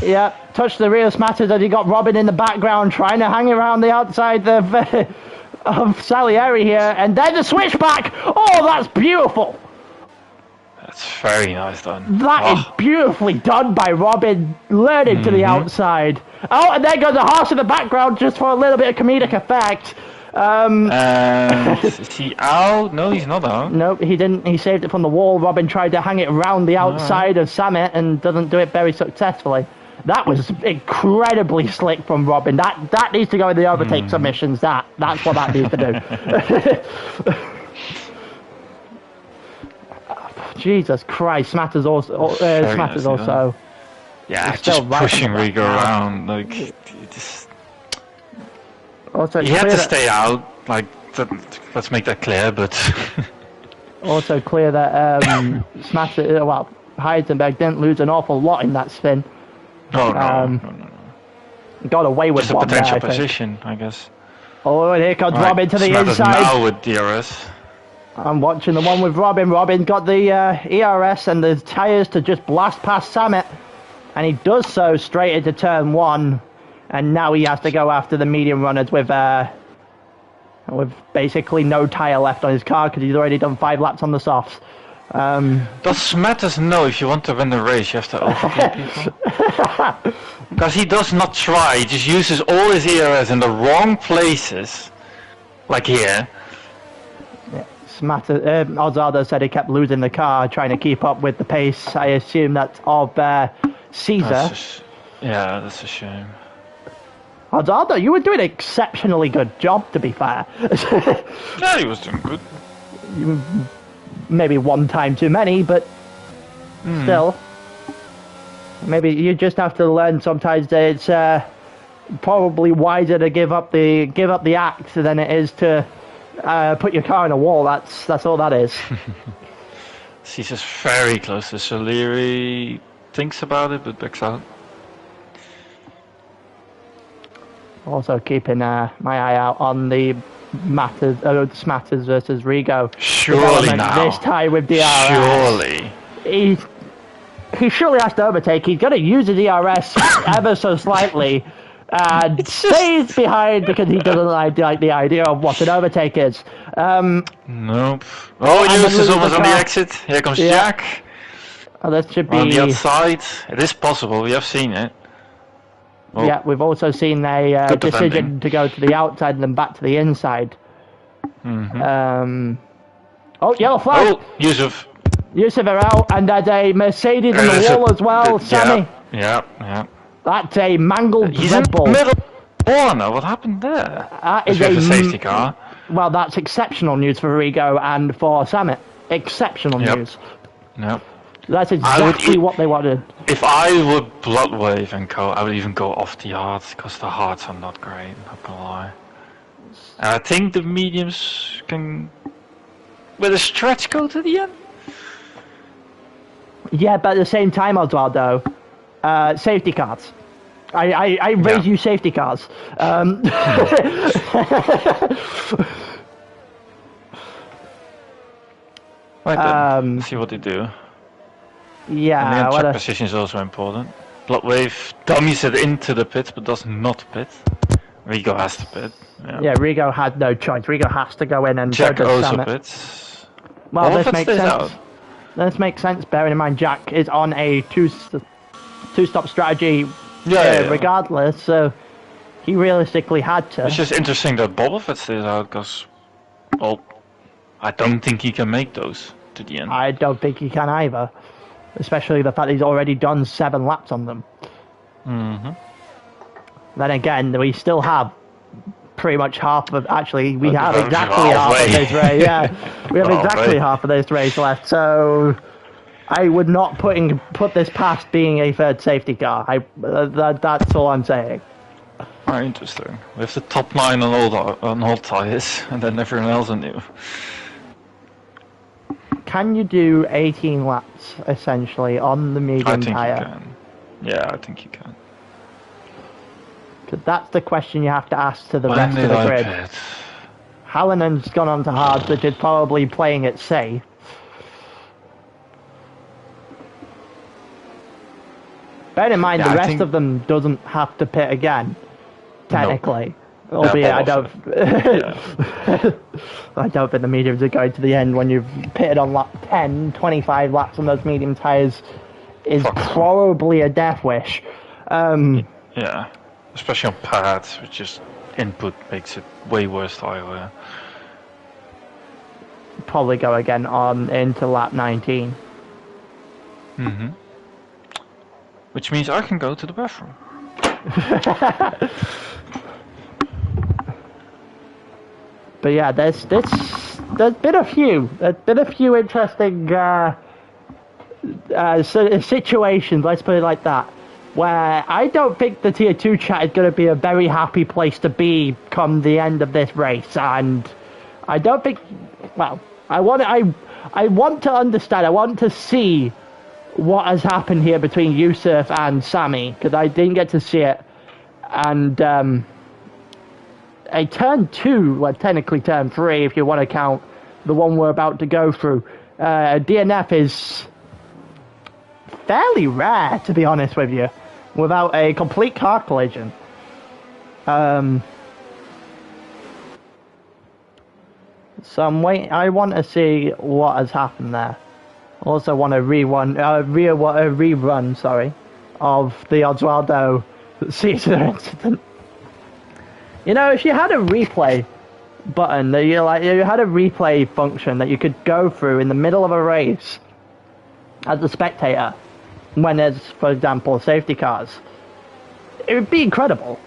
Yeah, touched the rear Smatters as he got Robin in the background trying to hang around the outside of Salieri here, and then the switchback! Oh, that's beautiful! That's very nice done. That is beautifully done by Robin, learning to the outside. Oh, and there goes the horse in the background just for a little bit of comedic effect. Is he out? No, he's not out. Nope, he didn't. He saved it from the wall. Robin tried to hang it around the outside of Samet and doesn't do it very successfully. That was incredibly slick from Robin. That needs to go in the overtake submissions. That's what that needs to do. Jesus Christ, Smatters also. Yeah, just pushing Rigo around. Like, just. Also, he had to stay out. Like, let's make that clear. But also clear that Heisenberg didn't lose an awful lot in that spin. No. Got away with just one a potential there, position, I guess. Oh, and here comes Robin to the inside. Now with DRS. I'm watching the one with Robin. Robin got the ERS and the tyres to just blast past Samet. And he does so straight into turn 1. And now he has to go after the medium runners with basically no tyre left on his car because he's already done 5 laps on the softs. Does Matters know if you want to win the race you have to overtake people? Because he does not try, he just uses all his ERS in the wrong places. Like here. Ozzardo said he kept losing the car trying to keep up with the pace. I assume that's of Caesar. Yeah, that's a shame. Ozzardo, you were doing an exceptionally good job, to be fair. Yeah, he was doing good. Maybe one time too many, but still. Maybe you just have to learn sometimes that it's probably wiser to give up the axe than it is to put your car in a wall. That's all that is. He's just very close to Soleri. Thinks about it, but backs out. Also keeping my eye out on the Smatters versus Rigo. Surely now. This time with DRS. Surely. He surely has to overtake. He's going to use the DRS ever so slightly. And stays behind because he doesn't like the idea of what an overtake is. Nope. Oh, Lewis is almost on the exit. Here comes Jack. Oh, that should be on the outside. It is possible. We have seen it. Oh. Yeah, we've also seen a decision to go to the outside and then back to the inside. Mm-hmm. Oh, yellow flag. Oh, Yusuf are out, and there's a Mercedes in the wall as well, Sammy. Yeah. That's a mangled He's Red Bull. In the middle. Oh no, what happened there? That is a safety car. Well, that's exceptional news for Rigo and for Samit. Exceptional news. Yep. That's exactly what they wanted. If I were Bloodwave and co, I would even go off the hards, because the hards are not great, not gonna lie. And I think the mediums can, with a stretch, go to the end. Yeah, but at the same time, Osvaldo, safety cars. I raise you safety cars. Right then, see what they do. Yeah, and the track position is also important. Bloodwave dummies it into the pit, but does not pit. Rigo has to pit. Yeah, Rigo had no choice. Rigo has to go in and Jack also pits. Well, this makes sense. This makes sense, bearing in mind Jack is on a two-stop strategy regardless, so he realistically had to. It's just interesting that Bobofet stays out, because, well, I don't think he can make those to the end. I don't think he can either. Especially the fact that he's already done 7 laps on them. Mm-hmm. Then again, we still have pretty much half of... Actually, we have exactly half of this race. Yeah, we have exactly half of this race left. So I would not put this past being a third safety car. That's all I'm saying. Very interesting. We have the top 9 on all tyres, and then everyone else on new. Can you do 18 laps, essentially, on the medium tyre? I think you can. Yeah, I think you can. Because that's the question you have to ask to the rest of the grid. Hallinen's gone on to hards, which is probably playing it safe. Bear in mind, the rest of them doesn't have to pit again, technically. No. Albeit, I don't... I don't think the mediums are going to the end when you've pitted on lap 10, 25 laps on those medium tyres is probably a death wish. Yeah, especially on pads, which is input makes it way worse tire. Probably go again on into lap 19. Mm-hmm. Which means I can go to the bathroom. But yeah, there's been a few interesting situations, let's put it like that, where I don't think the tier 2 chat is going to be a very happy place to be come the end of this race, and I don't think, well, I want to understand, I want to see what has happened here between Yusuf and Sammy, because I didn't get to see it, and a turn 2, well, technically turn 3 if you want to count the one we're about to go through. DNF is fairly rare, to be honest with you, without a complete car collision. So I want to see what has happened there. Also want a rerun of the Osvaldo Caesar incident. You know, if you had a replay button, that you had a replay function that you could go through in the middle of a race as a spectator, when there's, for example, safety cars, it would be incredible.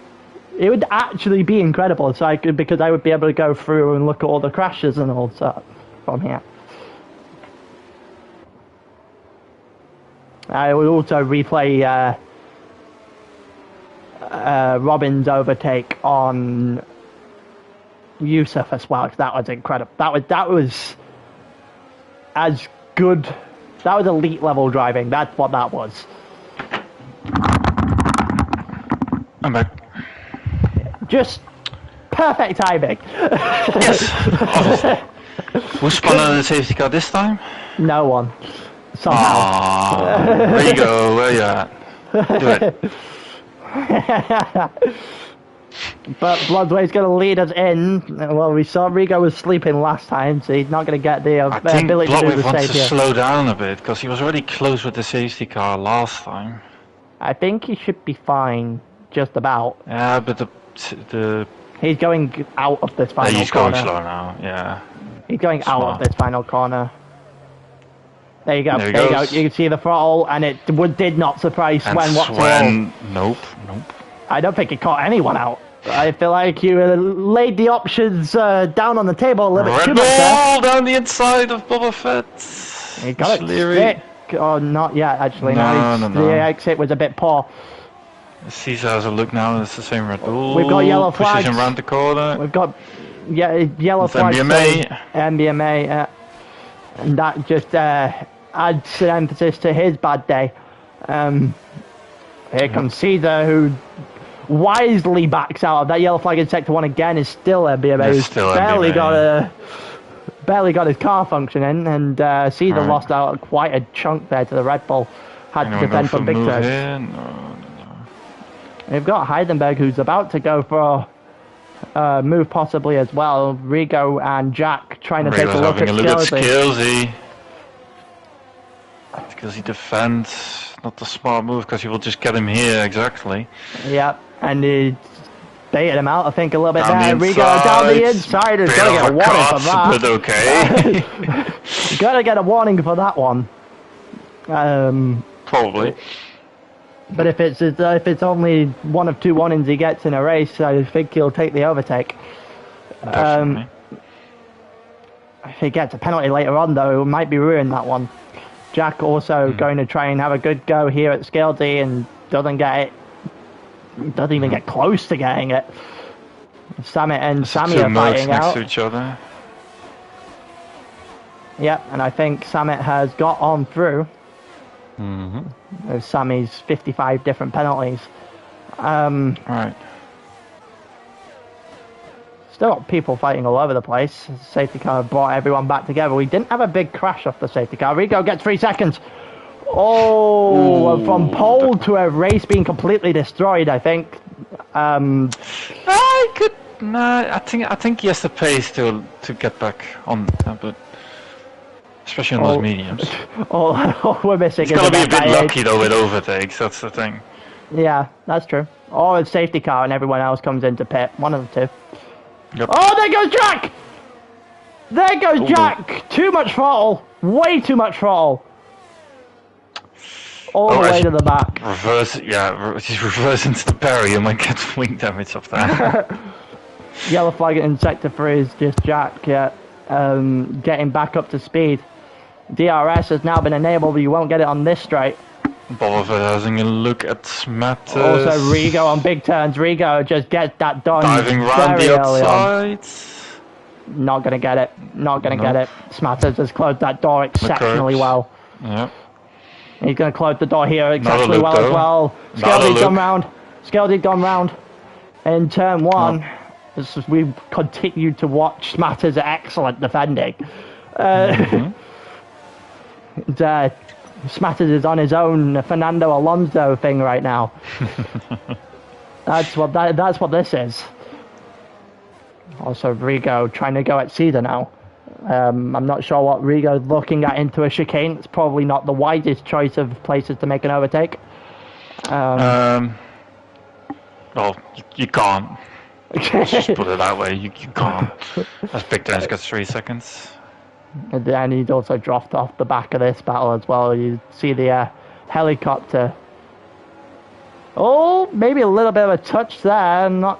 It would actually be incredible. So because I would be able to go through and look at all the crashes and all that from here. I would also replay Robin's overtake on Yusuf as well. That was incredible. That was as good. That was elite level driving. That's what that was. I'm back. Just perfect timing. Yes, obviously. Who spun on the safety car this time? No one. Somehow. Aww, there you go, where you at? Do it. But Bloodway's going to lead us in. Well, we saw Rigo was sleeping last time, so he's not going to get the ability to do Bloodway the wants same to here. slow down a bit, because he was already close with the safety car last time. I think he should be fine, just about. Yeah, but the He's going out of this final he's corner. going slow now, yeah. He's going out of Smart. this final corner. There you go. There he There you go. goes. You can see the throttle, and it did not surprise And Swen whatsoever. Swen, nope. I don't think it caught anyone out. I feel like you laid the options down on the table a little bit Red too much there. Bull down the inside of Boba Fett. He got it stick. Oh, not yet, actually. No. The exit was a bit poor. Caesar has a look now, it's the same Red Bull. We've got yellow flags. Pushes him around the corner. We've got yellow It's flags. MBMA. MBMA. And that just adds an emphasis to his bad day. Here comes Caesar, who wisely backs out of that yellow flag in sector 1 again. Is still MBMA. It's He's still barely MBMA. got his car functioning, and Caesar Right. lost out quite a chunk there to the Red Bull. Had to Anyone go defend for from big move turns. here? No. We've got Heidenberg, who's about to go for a move possibly as well. Rigo and Jack trying to take a Rigo's look having at a look at Skillsy. Skillsy defends. Not the smart move, because he will just get him here, exactly. Yep, and he baited him out, I think, a little bit Down there. the Rigo down the inside. inside is Bit going to of get a a warning for cut, that. but okay. Got to get a warning for that one. Probably. But if it's only one of 2 warnings he gets in a race, I think he'll take the overtake. Definitely. If he gets a penalty later on, though, it might be ruined, that one. Jack also going to try and have a good go here at Skillsy and doesn't get it. Doesn't even get close to getting it. Samit and Sammy Two are mercs fighting next out. to each other. Yep, and I think Samit has got on through. Mm-hmm. There's Sammy's 55 different penalties. Right. Still got people fighting all over the place. The safety car brought everyone back together. We didn't have a big crash off the safety car. Rigo gets 3 seconds. Oh, Ooh. from pole to a race being completely destroyed, I think. I think he has the pace to get back on, but especially on those mediums. All we're missing He's is got to be a bit guy lucky though with overtakes. That's the thing. Yeah, that's true. Or a safety car and everyone else comes into pit. One of the two. Yep. Oh, there goes Jack! There goes Ooh. Jack! Too much throttle. Way too much throttle. All the way to the back. Reverse, yeah, he's reverse into the barrier and might get wing damage off that. Yellow flag in sector 3 is just Jack, yeah. Getting back up to speed. DRS has now been enabled, but you won't get it on this straight. Boba Fett having a look at Matt. Also, Rigo on big turns. Rigo just gets that done Diving round very the early on. outside. Not going to get it. Not going to Nope. get it. Smatters has closed that door exceptionally well. Yeah. He's going to close the door here exceptionally look, well as though. well. Not a Skillsy's gone look. round. Skillsy's gone round. In turn 1, we've continued to watch Smatters' excellent defending. Smatters is on his own Fernando Alonso thing right now. That's what this is. Also, Rigo trying to go at Caesar now. I'm not sure what Rigo's looking at into a chicane. It's probably not the wisest choice of places to make an overtake. Well, you can't. Just put it that way. You can't. That's big turns. Got 3 seconds. And then he's also dropped off the back of this battle as well. You see the helicopter. Oh, maybe a little bit of a touch there. I'm not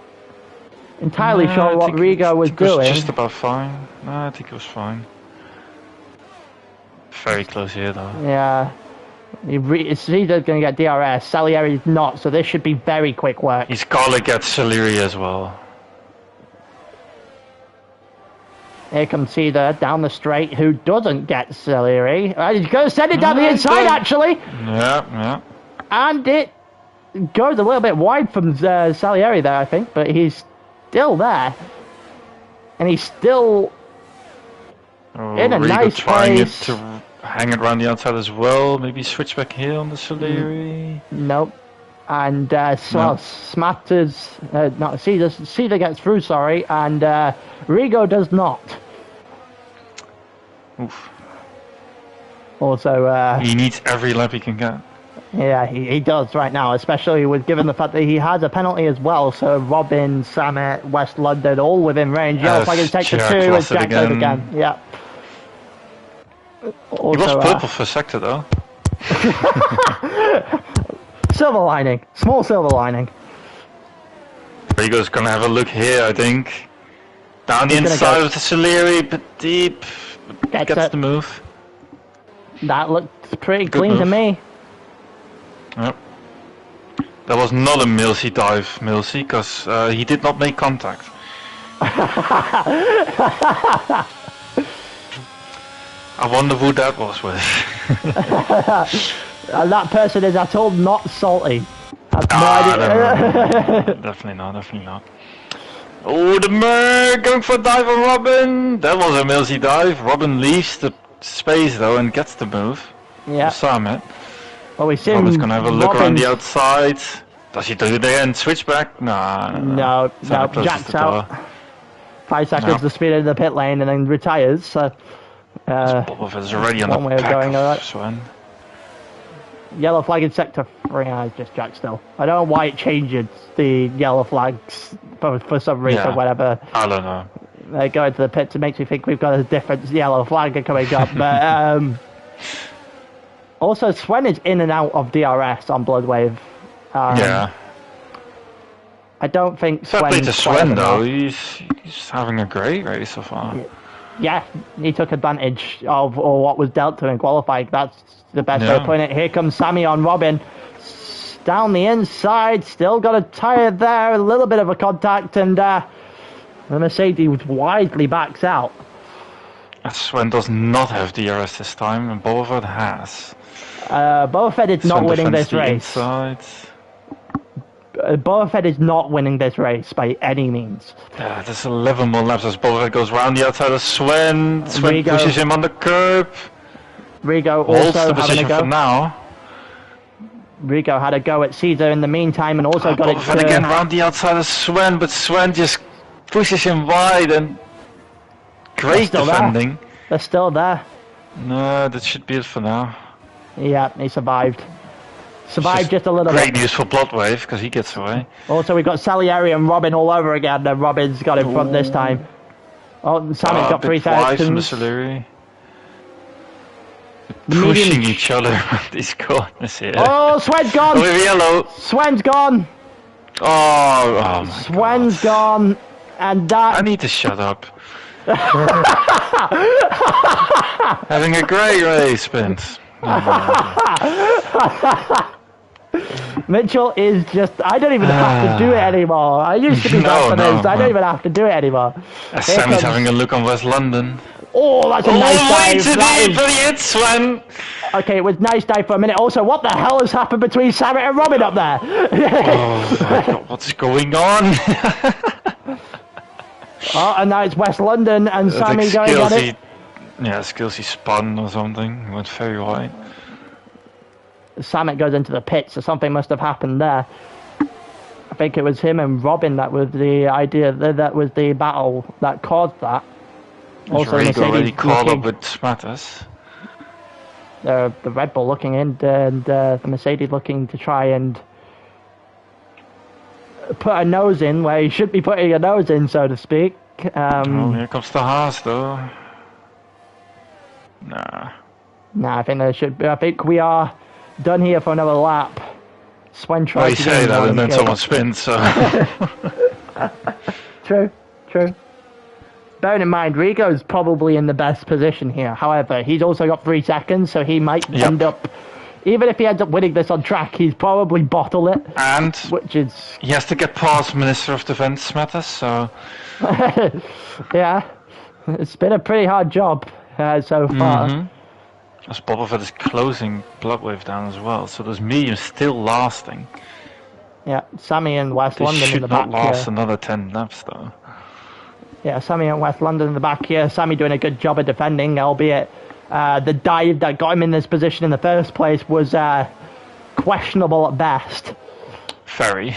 entirely sure what Rigo was doing. Just about fine. No, I think it was fine. Very close here though. Yeah. Caesar's going to get DRS. Salieri's not, so this should be very quick work. He's gonna get Salieri as well. Here comes Cedar down the straight, who doesn't get Salieri. He's going to send it down the inside, actually. Yeah. And it goes a little bit wide from Salieri there, I think, but he's still there. And he's still in a nice place. To hang it around the outside as well. Maybe switch back here on the Salieri. Nope. And Smatters, not Cedar gets through, sorry, and Rigo does not. Oof. Also, he needs every lap he can get. Yeah, he does right now, especially with given the fact that he has a penalty as well. So Robin, Samet, West London, all within range. Yellow flag is taken to 2 as Jack goes again. Yeah. Also, he was purple for a sector though. Silver lining, small silver lining. Rigo's gonna have a look here, I think. Down the inside of the Salieri, but deep. Gets the move. That looked pretty clean to me. Yep. That was not a Milsey dive, because he did not make contact. I wonder who that was with. And that person is, I told, not salty. Definitely not. Oh, the Mer going for a dive on Robin. That was a Milsey dive. Robin leaves the space though and gets the move. Yeah. Samet. Well, we see Robin's gonna have a look around the outside. Does he do it again? Switch back? No. Jack's out. 5 seconds to speed into the pit lane and then retires. So, Bobov is already on the way of going. All right. Sven. Yellow flag in sector 3. It's just Jack still. I don't know why it changes the yellow flags for some reason, or whatever. I don't know. They go into the pit to make me think we've got a different yellow flag coming up. But also, Sven is in and out of DRS on Bloodwave. Yeah. I don't think Sven. Fair play to Sven though. He's having a great race so far. Yeah, he took advantage of what was dealt to him in qualifying. That's the best way of putting it. Here comes Sammy on Robin. Down the inside, still got a tyre there, a little bit of a contact, and the Mercedes widely backs out. Sven does not have DRS this time, and Boulevard has. Boba Fett is not winning this race. Boba Fett is not winning this race by any means. There's 11 more laps as Boba Fett goes round the outside of Sven. Sven pushes him on the curb. Rigo holds also the position for now. Rigo had a go at Caesar in the meantime and also got Boba Fett again round the outside of Sven, but Sven just pushes him wide and great defending. They're still there. No, that should be it for now. Yeah, he survived. Survived just a little bit. Great news for Bloodwave, because he gets away. Also, we've got Salieri and Robin all over again, and Robin's got in front this time. Oh, Sammy's got 3 seconds. From the Salieri. Pushing each other around these corners here. Oh, Sven's gone! With yellow. Sven's gone! Oh my Sven's gone, and that... I need to shut up. Having a great race, Spence. Mitchell is just... I don't even have to do it anymore. I used to be bad for this. I don't even have to do it anymore. Sammy's having a look on West London. Oh, that's a nice dive. Brilliant, Sven. Okay, it was nice dive for a minute. Also, what the hell has happened between Samet and Robin up there? Oh my God, what's going on? Oh, and now it's West London and Sammy going at it. Yeah, Skillsy spun or something. He went very wide. Samet goes into the pit, so something must have happened there. I think it was him and Robin that was the idea, that was the battle that caused that. Also, Mercedes already caught up with Smatters. The Red Bull looking in, and the Mercedes looking to try and put a nose in where he should be putting a nose in, so to speak. Here comes the Haas, though. Nah, I think there should be. I think we are done here for another lap. Sven tries you say that and then someone spins, so... True. Bearing in mind, Rigo's probably in the best position here. However, he's also got 3 seconds, so he might end up... Even if he ends up winning this on track, he's probably bottle it. And which is... he has to get past Minister of Defense Smatters, so... Yeah. It's been a pretty hard job so far. As Boba is closing Bloodwave down as well, so those mediums still lasting. Yeah, Sammy and West They London in should the not back last here. another 10 laps though. Yeah, Sammy and West London in the back here. Sammy doing a good job of defending, albeit the dive that got him in this position in the first place was questionable at best. Very.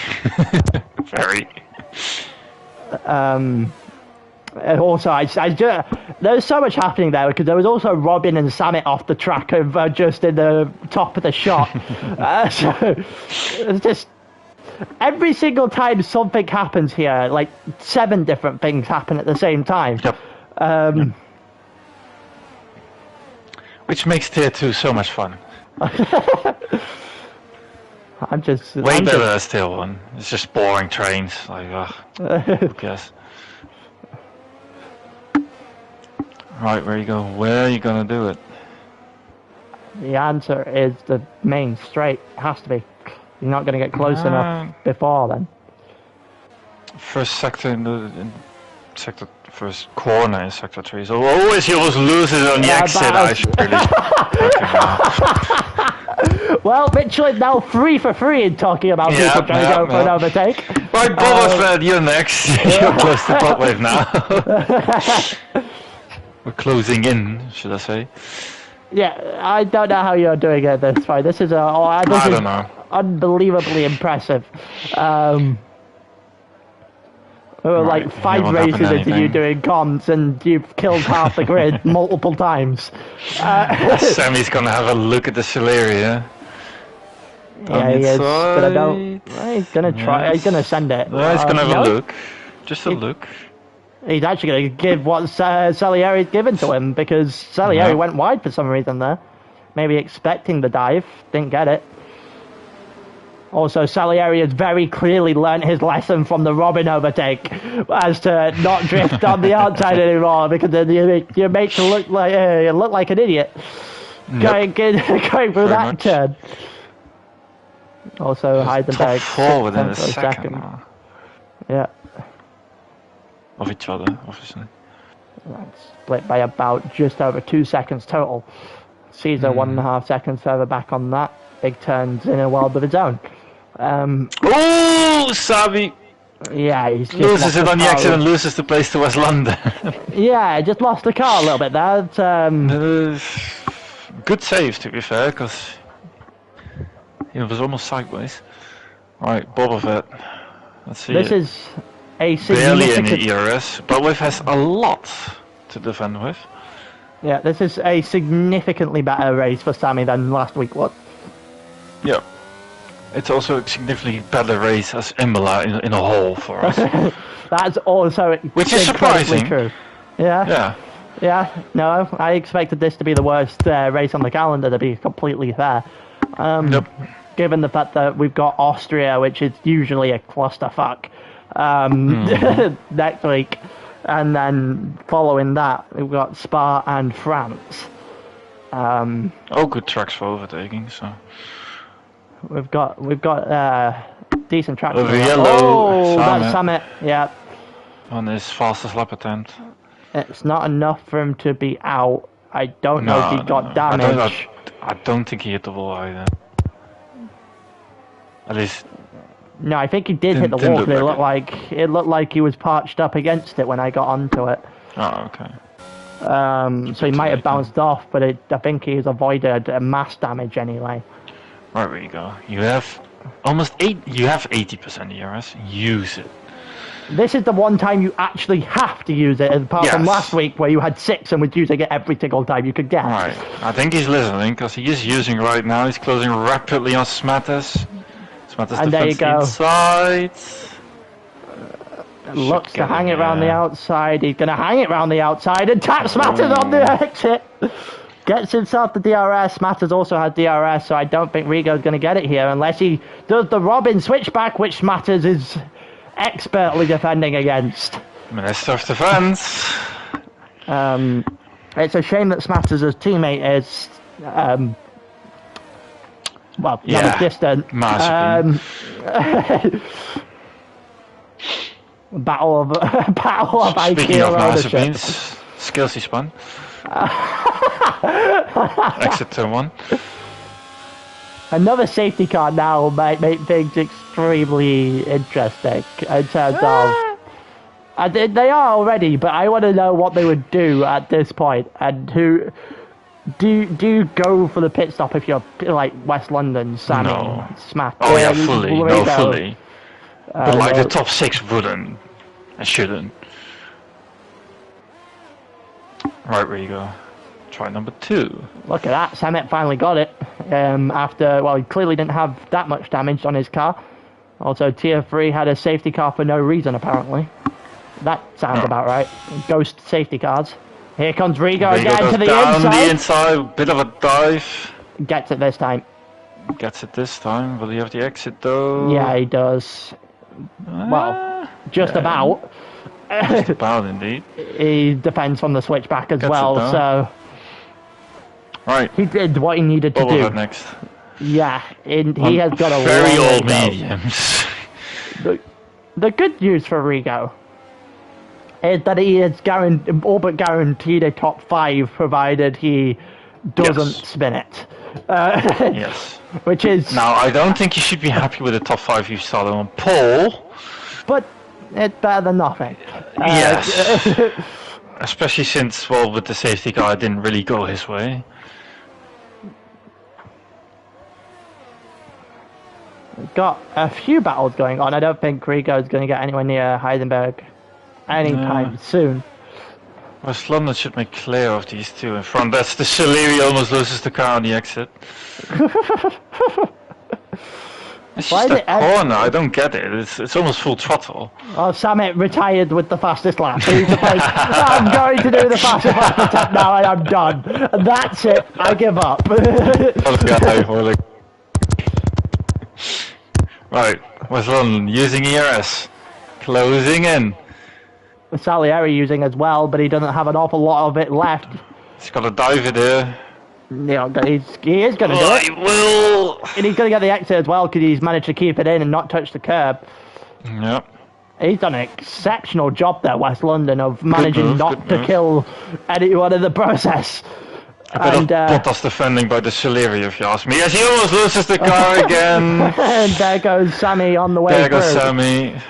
Very. And also, there's so much happening there because there was also Robin and Samet off the track of just in the top of the shot. So it's just every single time something happens here, like 7 different things happen at the same time. Yep. Yep. Which makes tier 2 so much fun. I'm just way better as tier 1. It's just boring trains. Like, who cares? Right, where you go? Where are you gonna do it? The answer is the main straight. It has to be. You're not going to get close enough before then. First sector in sector, first corner in sector 3. So always you always lose it on the exit. I should really. Well, Mitchell is now 3 for 3 in talking about people trying to go for an overtake. Right, Boba Fett, you're next. You're close to Bloodwave now. We're closing in, should I say? Yeah, I don't know how you're doing it this way. This is I don't know. Unbelievably impressive. There were like 5 races into you doing comms, and you've killed half the grid multiple times. Sammy's gonna have a look at the Celeria. Yeah, he is, but I don't. He's gonna try. He's gonna send it. He's gonna have a look, just a look. He's actually going to give what Salieri's given to him, because Salieri went wide for some reason there. Maybe expecting the dive, didn't get it. Also, Salieri has very clearly learnt his lesson from the Robin overtake as to not drift on the outside anymore, because then you make you look like an idiot going through that turn. Also, Heisenberg top 4 within a second. Yeah. Of each other, obviously. That's split by about just over 2 seconds total. Caesar 1.5 seconds further back on that. Big turns in a world of his own. Oh, Savi! Yeah, he's just loses it on the exit and loses the place to West London. Yeah, just lost the car a little bit there. Good save, to be fair, because it was almost sideways. Right, Boba Fett. Let's see. This is a barely significant... any ERS. Bloodwave has a lot to defend with. Yeah, this is a significantly better race for Sammy than last week was. Yeah. It's also a significantly better race as Imola in a whole for us. That's also which is surprising. True. Yeah. Yeah. Yeah. No, I expected this to be the worst race on the calendar, to be completely fair. Given the fact that we've got Austria, which is usually a clusterfuck, next week, and then following that we've got Spa and France. Good tracks for overtaking. So we've got decent tracks. Over yellow. That's Summit. Yeah. On his fastest lap attempt. It's not enough for him to be out. I don't know if he got damage. I don't think he hit the wall either. At least. No, I think he did hit the wall. It looked like he was parched up against it when I got onto it. Oh, okay. So he might have bounced off, but I think he's avoided mass damage anyway. Right, where you go. You have almost 8. You have 80% ERS. Use it. This is the one time you actually have to use it, apart from last week where you had 6 and was using it every single time you could get. Right. I think he's listening because he is using right now. He's closing rapidly on Smatters. And there you go. Inside. Looks to hang it around the outside. He's going to hang it around the outside and taps Matters on the exit. Gets himself the DRS. Matters also had DRS, so I don't think Rigo's going to get it here unless he does the Robin switchback, which Matters is expertly defending against. Minister of Defense. It's a shame that Smatters' teammate is not as distant. Battle of IQ ownership. skills he spun. Exit turn 1. Another safety car now might make things extremely interesting in terms of. They are already, but I want to know what they would do at this point, and who. Do you go for the pit stop if you're like West London, Sammy, No. Smack? Oh yeah, fully. Laredo? No, fully. But like the top 6 wouldn't. I shouldn't. Right, where you go? Try number 2. Look at that, Samet finally got it. After, well, he clearly didn't have that much damage on his car. Also, Tier 3 had a safety car for no reason, apparently. That sounds about right. Ghost safety cars. Here comes Rigo again to the down inside. the inside, bit of a dive. Gets it this time. Gets it this time. Will he have the exit though? Yeah, he does. Well, just about. Just about, indeed. He defends from the switchback as well, so right. he did what he needed to do. Next. Yeah, he has got a very long old way to go. mediums. The good news for Rigo is that he is all but guaranteed a top 5 provided he doesn't spin it. Yes. Which is... Now, I don't think you should be happy with the top 5 you started on pole. But it's better than nothing. Yes. Especially since, well, with the safety car, it didn't really go his way. We've got a few battles going on. I don't think Rigo is going to get anywhere near Heisenberg anytime soon. West London should make clear of these two in front. That's the Celery almost loses the car on the exit. It's just a corner, I don't get it. It's almost full throttle. Oh, Samet retired with the fastest lap. He's like, I'm going to do the fastest lap attempt now and I'm done. And that's it, I give up. Right, West London using ERS. Closing in. Salieri using as well, but he doesn't have an awful lot of it left. He's got a dive there. Yeah, he is going to do it. He will. And he's going to get the exit as well because he's managed to keep it in and not touch the curb. Yep. He's done an exceptional job there, West London, of managing not to kill anyone in the process. And Bottas defending by the Celery, if you ask me. Yes, he almost loses the car again. And there goes Sammy on the way There goes through. Sammy.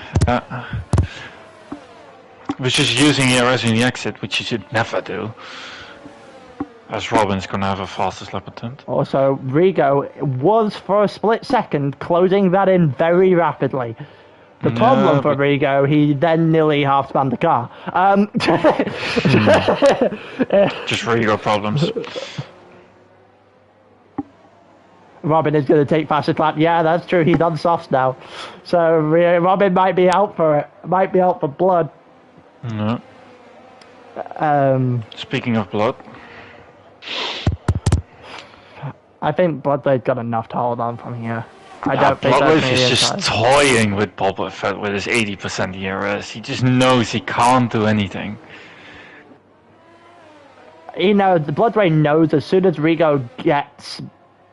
Which is using ERS in the exit, which you should never do. As Robin's going to have a fastest lap attempt. Also, Rigo was for a split second closing that in very rapidly. The problem for Rigo, he then nearly half spanned the car. Just Rigo problems. Robin is going to take fastest lap. Yeah, that's true. He's on softs now. So Robin might be out for it. Might be out for blood. No. Speaking of blood. I think Bloodblade's got enough to hold on from here. I don't think Bloodwave is just toying with Boba Fett with his 80% ERS. He just knows he can't do anything. You know, the Bloodblaze knows as soon as Rigo gets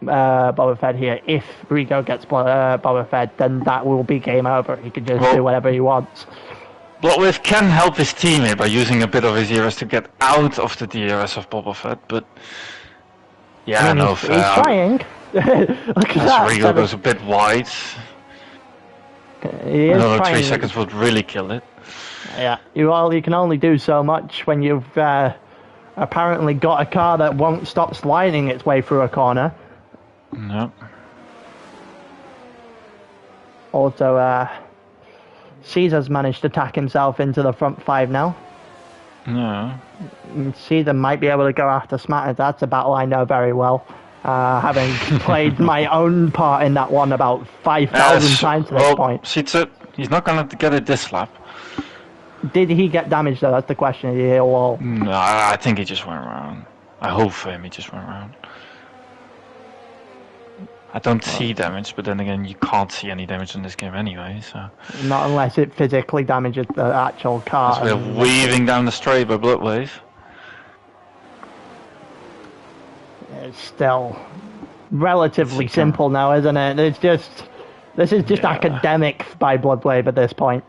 Boba Fett here, if Rigo gets Boba Fett, then that will be game over. He can just do whatever he wants. Bloodwave can help his teammate by using a bit of his ERS to get out of the DRS of Boba Fett, but... Yeah, I know. He's trying. Look at that. Rigo goes a bit wide. Another 3 seconds would really kill it. Yeah, you can only do so much when you've apparently got a car that won't stop sliding its way through a corner. No. Also, Caesar's managed to tack himself into the front 5 now. No. Caesar might be able to go after Smatter. That's a battle I know very well. Having played my own part in that one about 5,000 times to this point. Caesar, he's not going to get it this lap. Did he get damaged though? That's the question. No, I think he just went around. I hope for him he just went around. I don't see damage, but then again, you can't see any damage in this game anyway, so... Not unless it physically damages the actual car. As we're weaving down the straight by Bloodwave. It's still relatively simple now, isn't it? This is just academic by Bloodwave at this point.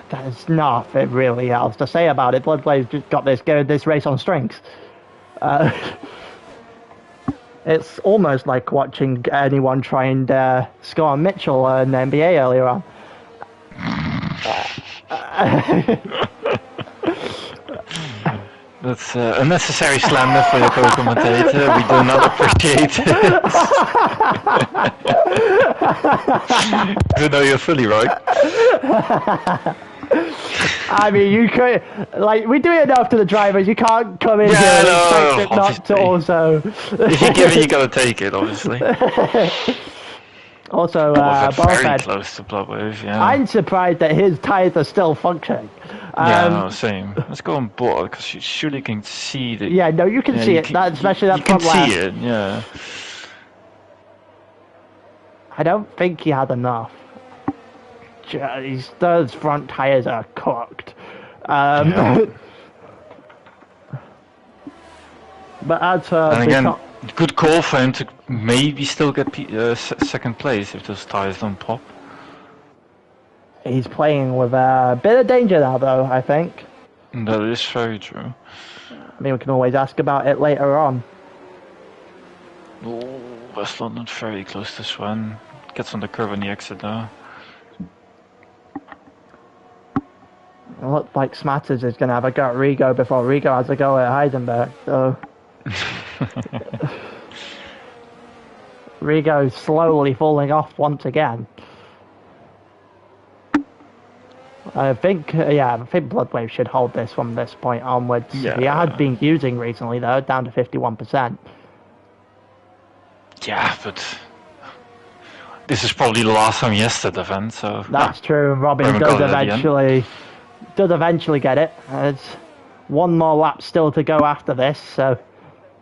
There's nothing really else to say about it. Bloodwave's just got this race on strings. It's almost like watching anyone try and score on Mitchell in the NBA earlier on. That's unnecessary slander for your co-commentator. We do not appreciate it. Even though you're fully right. I mean, you could, like, we do it enough to the drivers. You can't come in here and expect it not to also. If you give it, you gotta take it, obviously. Also, very close to Bloodwave, yeah. I'm surprised that his tyres are still functioning. Yeah, no, same. Let's go on board because you surely can see the. Yeah, no, you can see it. Especially that front left. You can see it, yeah. I don't think he had enough. Those front tires are cooked. But as and again, good call for him to maybe still get second place if those tires don't pop. He's playing with a bit of danger now, though, I think. That is very true. I mean, we can always ask about it later on. Oh, West London very close to Swan. Gets on the curve on the exit though. It looks like Smatters is going to have a go at Rigo before Rigo has a go at Heisenberg, so... Rigo slowly falling off once again. I think Bloodwave should hold this from this point onwards. Yeah. He has been using recently, though, down to 51%. Yeah, but... This is probably the last time he has that event, so... That's true, and Robin does eventually get it. There's one more lap still to go after this, so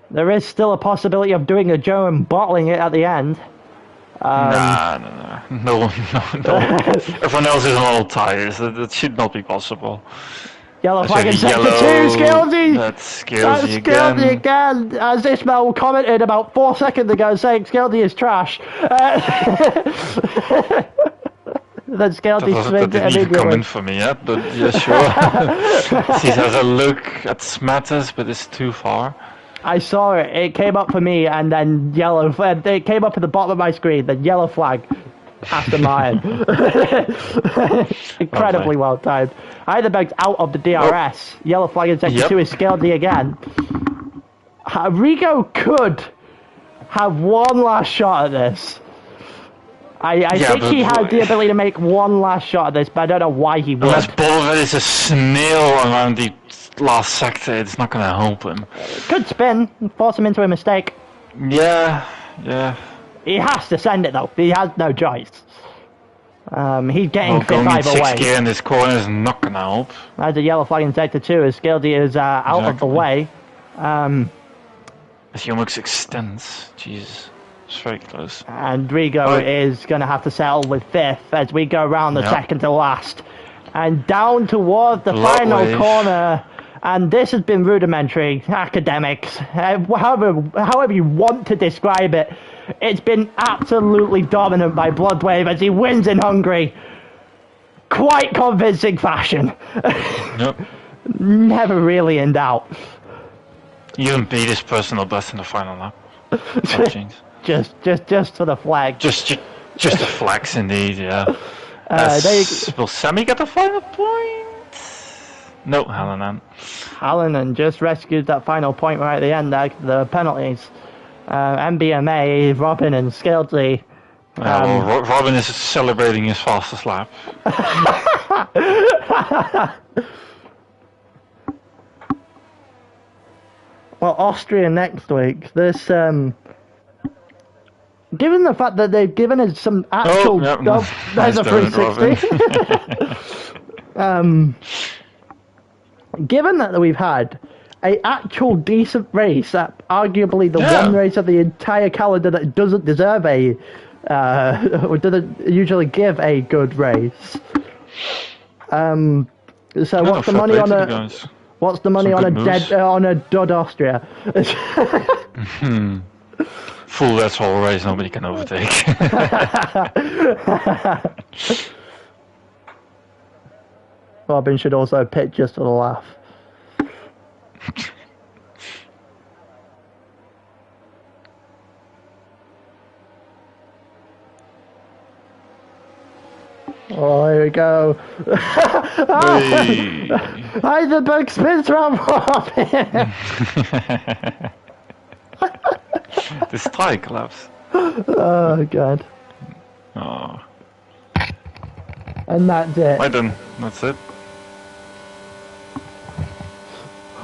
there is still a possibility of doing a Joe and bottling it at the end. No. Everyone else is on all tires. That should not be possible. Yellow flag in sector 2, Skilsy! That's Skilsy again! As Ismail commented about 4 seconds ago, saying Skilsy is trash. Then Skilsy swings it immediately. Coming for me yet, but yeah, sure. He has a look at Smatters, but it's too far. I saw it. It came up for me, and then yellow. It came up at the bottom of my screen. Then yellow flag. Aston Martin. Incredibly well timed. Heisenberg's out of the DRS. Oh. Yellow flag in sector 2 is Skilsy again. Rigo could have one last shot at this. I think he has the ability to make one last shot at this, but I don't know why he would. Unless Bolvet is a snail around the last sector, it's not going to help him. Could spin, force him into a mistake. Yeah. He has to send it though. He has no choice. He's getting fifth either way. 6 gear in this corner is not going to help. There's a yellow flag in sector 2 as Skilsy is out of the way. As he almost extends. Jesus. It's very close. And Rigo is going to have to settle with fifth as we go around the second to last. And down towards the final corner. And this has been rudimentary, academics, however you want to describe it. It's been absolutely dominant by Bloodwave as he wins in Hungary. Quite convincing fashion. Yep. Never really in doubt. You even beat his personal best in the final lap. Just for the flag. Just the flags indeed, yeah. Will Sammy get the final point? No, Hallinan. Hallinan just rescued that final point right at the end there, the penalties. MBMA, Robin and Skilsy. Robin is celebrating his fastest lap. Well, Austria next week. This, given the fact that they've given us some actual... there's a 360. Given that we've had an actual decent race, that arguably the one race of the entire calendar that doesn't deserve or doesn't usually give a good race. So what's the money on a? What's the money on a dud Austria? Full that's whole race, nobody can overtake. Robin should also pit just for the laugh. Oh, here we go. Hey. Heisenberg spins round Robin. This tie collapse. Oh, God. Oh. And that's it. Right then, that's it.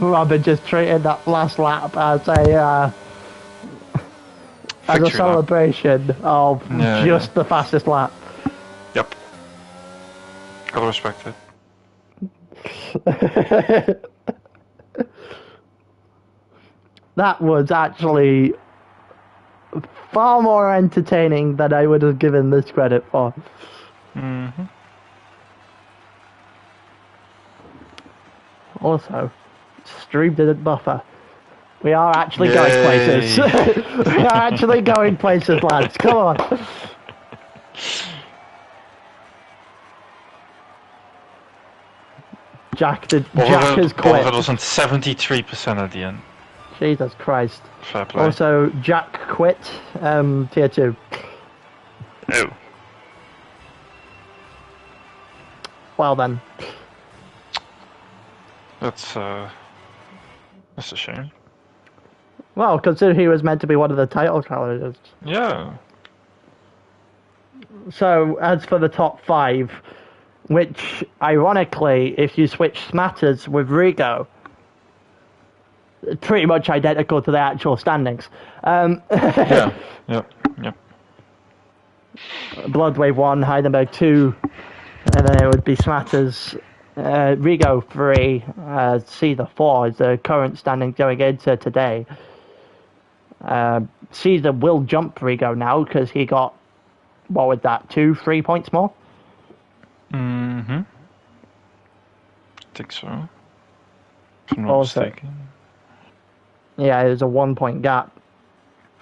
Robin just treated that last lap as a Victory lap. celebration of just the fastest lap. Yep. Gotta respect it. That was actually far more entertaining than I would have given this credit for. Mm-hmm. Also, stream didn't buffer. We are actually going places. We are actually going places, lads. Come on. Jack has quit. It was on 73% at the end. Jesus Christ. Fair play. Also, Jack quit, tier 2. Oh. Well then. That's a shame. Well, considering he was meant to be one of the title candidates. Yeah. So, as for the top 5, which, ironically, if you switch Smatters with Rigo, pretty much identical to the actual standings. Yeah. Yep. Bloodwave 1, Heidenberg 2, and then it would be Smatters, Rigo 3, Caesar 4 is the current standing going into today. Caesar will jump Rigo now because he got, what was that, 2-3 points more? Mm-hmm. I think so. If I'm not Also, mistaken. Yeah, there's a 1 point gap.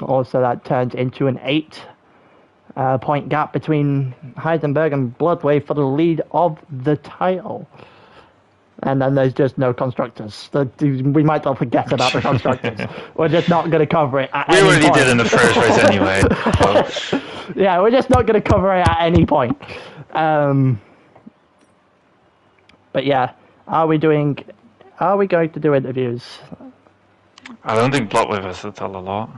Also, that turns into an 8 point gap between Heisenberg and Bloodwave for the lead of the title. And then there's just no constructors. We might not forget about the constructors. We're just not going to cover it at any point. We already did in the first race anyway. So. Yeah, we're just not going to cover it at any point. But yeah, are we going to do interviews? I don't think Bloodwave has to tell a lot.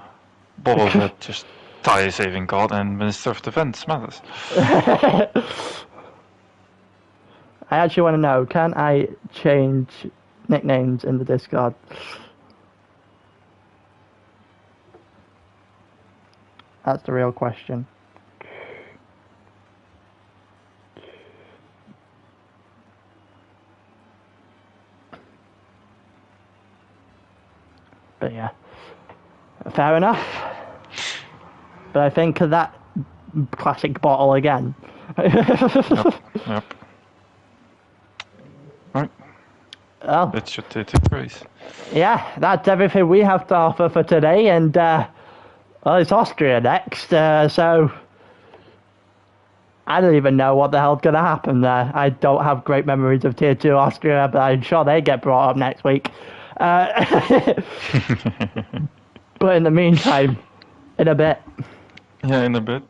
Boba just tie saving God and Minister of Defense matters. I actually want to know, can I change nicknames in the Discord? That's the real question. But yeah, fair enough. But I think that classic bottle again. Yep. Right. Well, Let's just take a race. Yeah, that's everything we have to offer for today, and well, it's Austria next, so I don't even know what the hell's going to happen there. I don't have great memories of Tier 2 Austria, but I'm sure they get brought up next week. But in the meantime, in a bit. Yeah, in a bit.